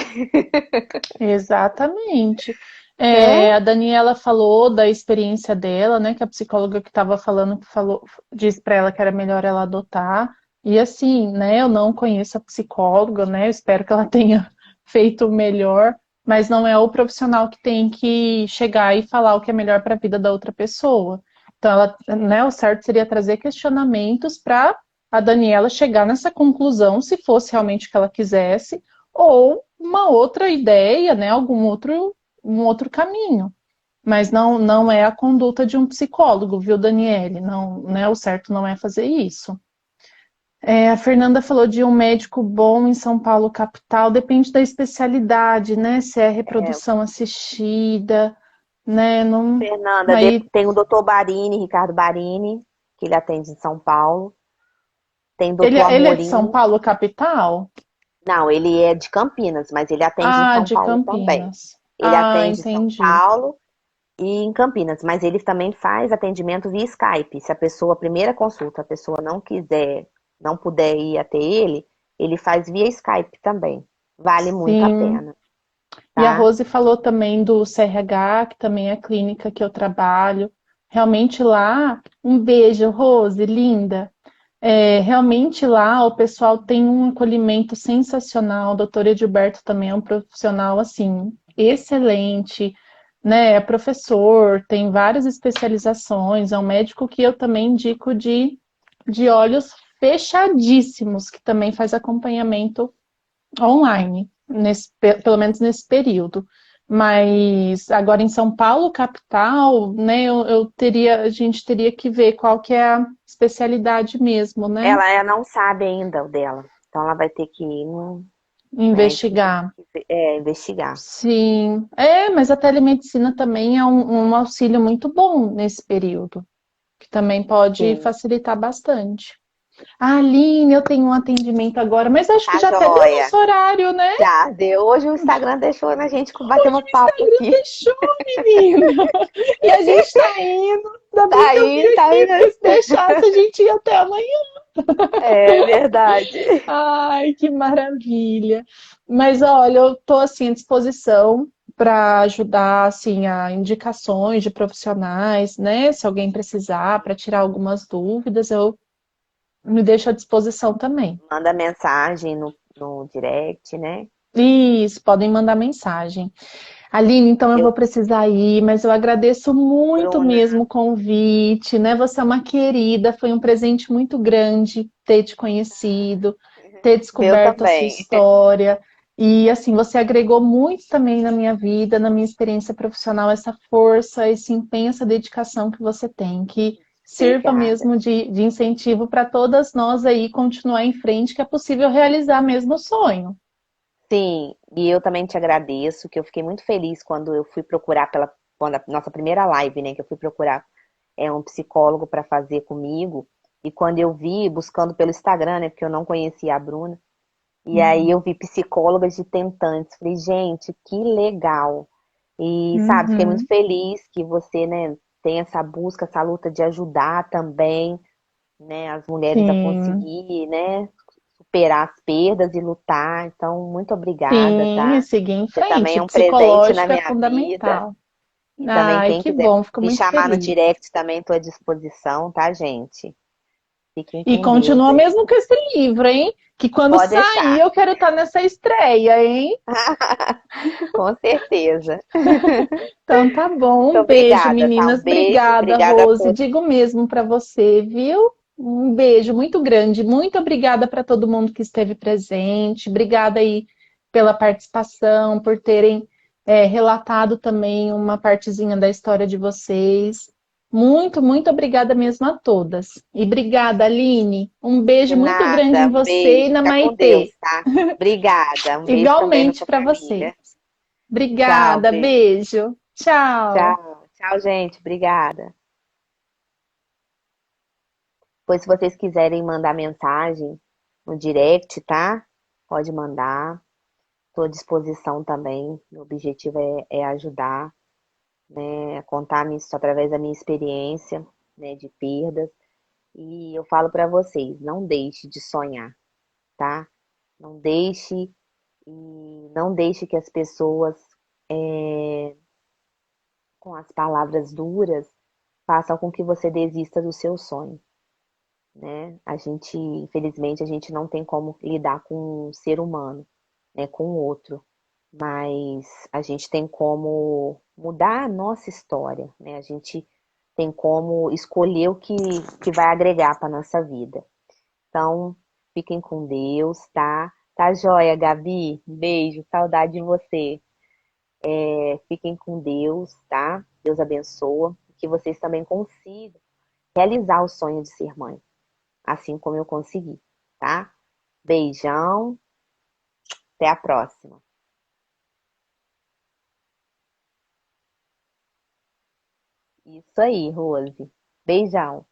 exatamente. né? A Daniela falou da experiência dela, né? Que a psicóloga que estava falando falou, disse para ela que era melhor ela adotar. E assim, né? Eu não conheço a psicóloga, né? Eu espero que ela tenha feito o melhor, mas não é o profissional que tem que chegar e falar o que é melhor para a vida da outra pessoa. Então, ela, né? O certo seria trazer questionamentos para a Daniela chegar nessa conclusão, se fosse realmente o que ela quisesse, ou uma outra ideia, né? Um outro caminho. Mas não é a conduta de um psicólogo, viu, Daniele? Não, né? O certo não é fazer isso. A Fernanda falou de um médico bom em São Paulo, capital, depende da especialidade, né? Se é É, reprodução assistida, né? Não, Fernanda, aí tem o Dr. Barini, Ricardo Barini, que ele atende em São Paulo. Tem o doutor ele é de São Amorim. Paulo, capital? Não, ele é de Campinas, mas ele atende em Ah, São de Paulo também. Campinas. Ele Ah, atende em São entendi. Paulo e em Campinas, mas ele também faz atendimento via Skype. Se a pessoa, a primeira consulta, a pessoa não quiser, não puder ir até ele faz via Skype também. Vale muito a Sim. pena, E a tá? Rose falou também do CRH, que também é a clínica que eu trabalho. Realmente lá, um beijo, Rose, linda. Realmente lá o pessoal tem um acolhimento sensacional. O doutor Edilberto também é um profissional assim excelente, né? É professor, tem várias especializações. É um médico que eu também indico de olhos fechadíssimos, que também faz acompanhamento online, pelo menos nesse período. Mas agora em São Paulo, capital, né, a gente teria que ver qual que é a especialidade mesmo, né? Ela não sabe ainda o dela. Então ela vai ter que ir no médico Investigar. investigar. Sim, mas a telemedicina também é um auxílio muito bom nesse período, que também pode Sim, facilitar bastante. Ah, Aline, eu tenho um atendimento agora, mas acho que tá já até deu joia. nosso horário, né? Já deu. Hoje o Instagram deixou a gente bater Hoje um o papo Instagram aqui. fechou, menina. E a gente tá indo. Ainda bem Tá que eu vim aí, tá aqui, aí. porque se deixasse a gente ia até amanhã. É verdade. Ai, que maravilha. Mas olha, eu estou assim à disposição para ajudar assim a indicações de profissionais, né? Se alguém precisar para tirar algumas dúvidas, eu me deixo à disposição também. Manda mensagem no direct, né? Isso, podem mandar mensagem. Aline, então eu vou Eu, precisar ir, mas eu agradeço muito Bruna, mesmo o convite, né? Você é uma querida, foi um presente muito grande ter te conhecido, ter meu descoberto a sua também. história. E assim, você agregou muito também na minha vida, na minha experiência profissional, essa força, esse empenho, essa dedicação que você tem, que sirva Obrigada. mesmo de incentivo para todas nós aí continuar em frente, que é possível realizar mesmo o sonho. Sim, e eu também te agradeço, que eu fiquei muito feliz quando eu fui procurar quando a nossa primeira live, né, que eu fui procurar um psicólogo para fazer comigo, e quando eu vi, buscando pelo Instagram, né, porque eu não conhecia a Bruna, e aí eu vi psicólogas de tentantes, falei, gente, que legal. E, sabe, fiquei muito Uhum. feliz que você, né, tem essa busca, essa luta de ajudar também, né, as mulheres a Sim. conseguir, né, superar as perdas e lutar. Então, muito obrigada, Sim, e tá? seguir em Você também frente. é um presente na Psicológico é minha vida. fundamental. E também Ai, quem que quiser bom, fico me muito chamar no feliz. direct também estou à disposição, tá, gente? Fiquem E com Deus continua aí. mesmo com esse livro, hein? Que quando Pode sair deixar. eu quero estar nessa estreia, hein? Com certeza. Então tá bom, Muito um beijo, obrigada, tá? Um meninas. beijo, Obrigada, obrigada Rose. por. Digo mesmo para você, viu? Um beijo muito grande. Muito obrigada para todo mundo que esteve presente. Obrigada aí pela participação, por terem relatado também uma partezinha da história de vocês. Muito, muito obrigada mesmo a todas. E obrigada, Aline. Um De beijo muito grande nada. em Um você e beijo. na Fica com Deus, Maitê. tá? Obrigada. Um beijo também na Igualmente sua para vocês. família. Tchau, Obrigada, beijo. beijo. Tchau. Tchau. Tchau, gente. Obrigada. Pois se vocês quiserem mandar mensagem no direct, tá? Pode mandar. Estou à disposição também. Meu objetivo é ajudar, né? Contar isso através da minha experiência, né? De perdas. E eu falo para vocês, não deixe de sonhar, tá? Não deixe não deixe que as pessoas, com as palavras duras, façam com que você desista do seu sonho, né? Infelizmente, a gente não tem como lidar com um ser humano, né? Com o outro, mas a gente tem como mudar a nossa história, né? A gente tem como escolher o que vai agregar para nossa vida. Então, fiquem com Deus, tá? Tá joia, Gabi? Beijo, saudade de você. Fiquem com Deus, tá? Deus abençoa. Que vocês também consigam realizar o sonho de ser mãe, assim como eu consegui, tá? Beijão, até a próxima. Isso aí, Rose. Beijão.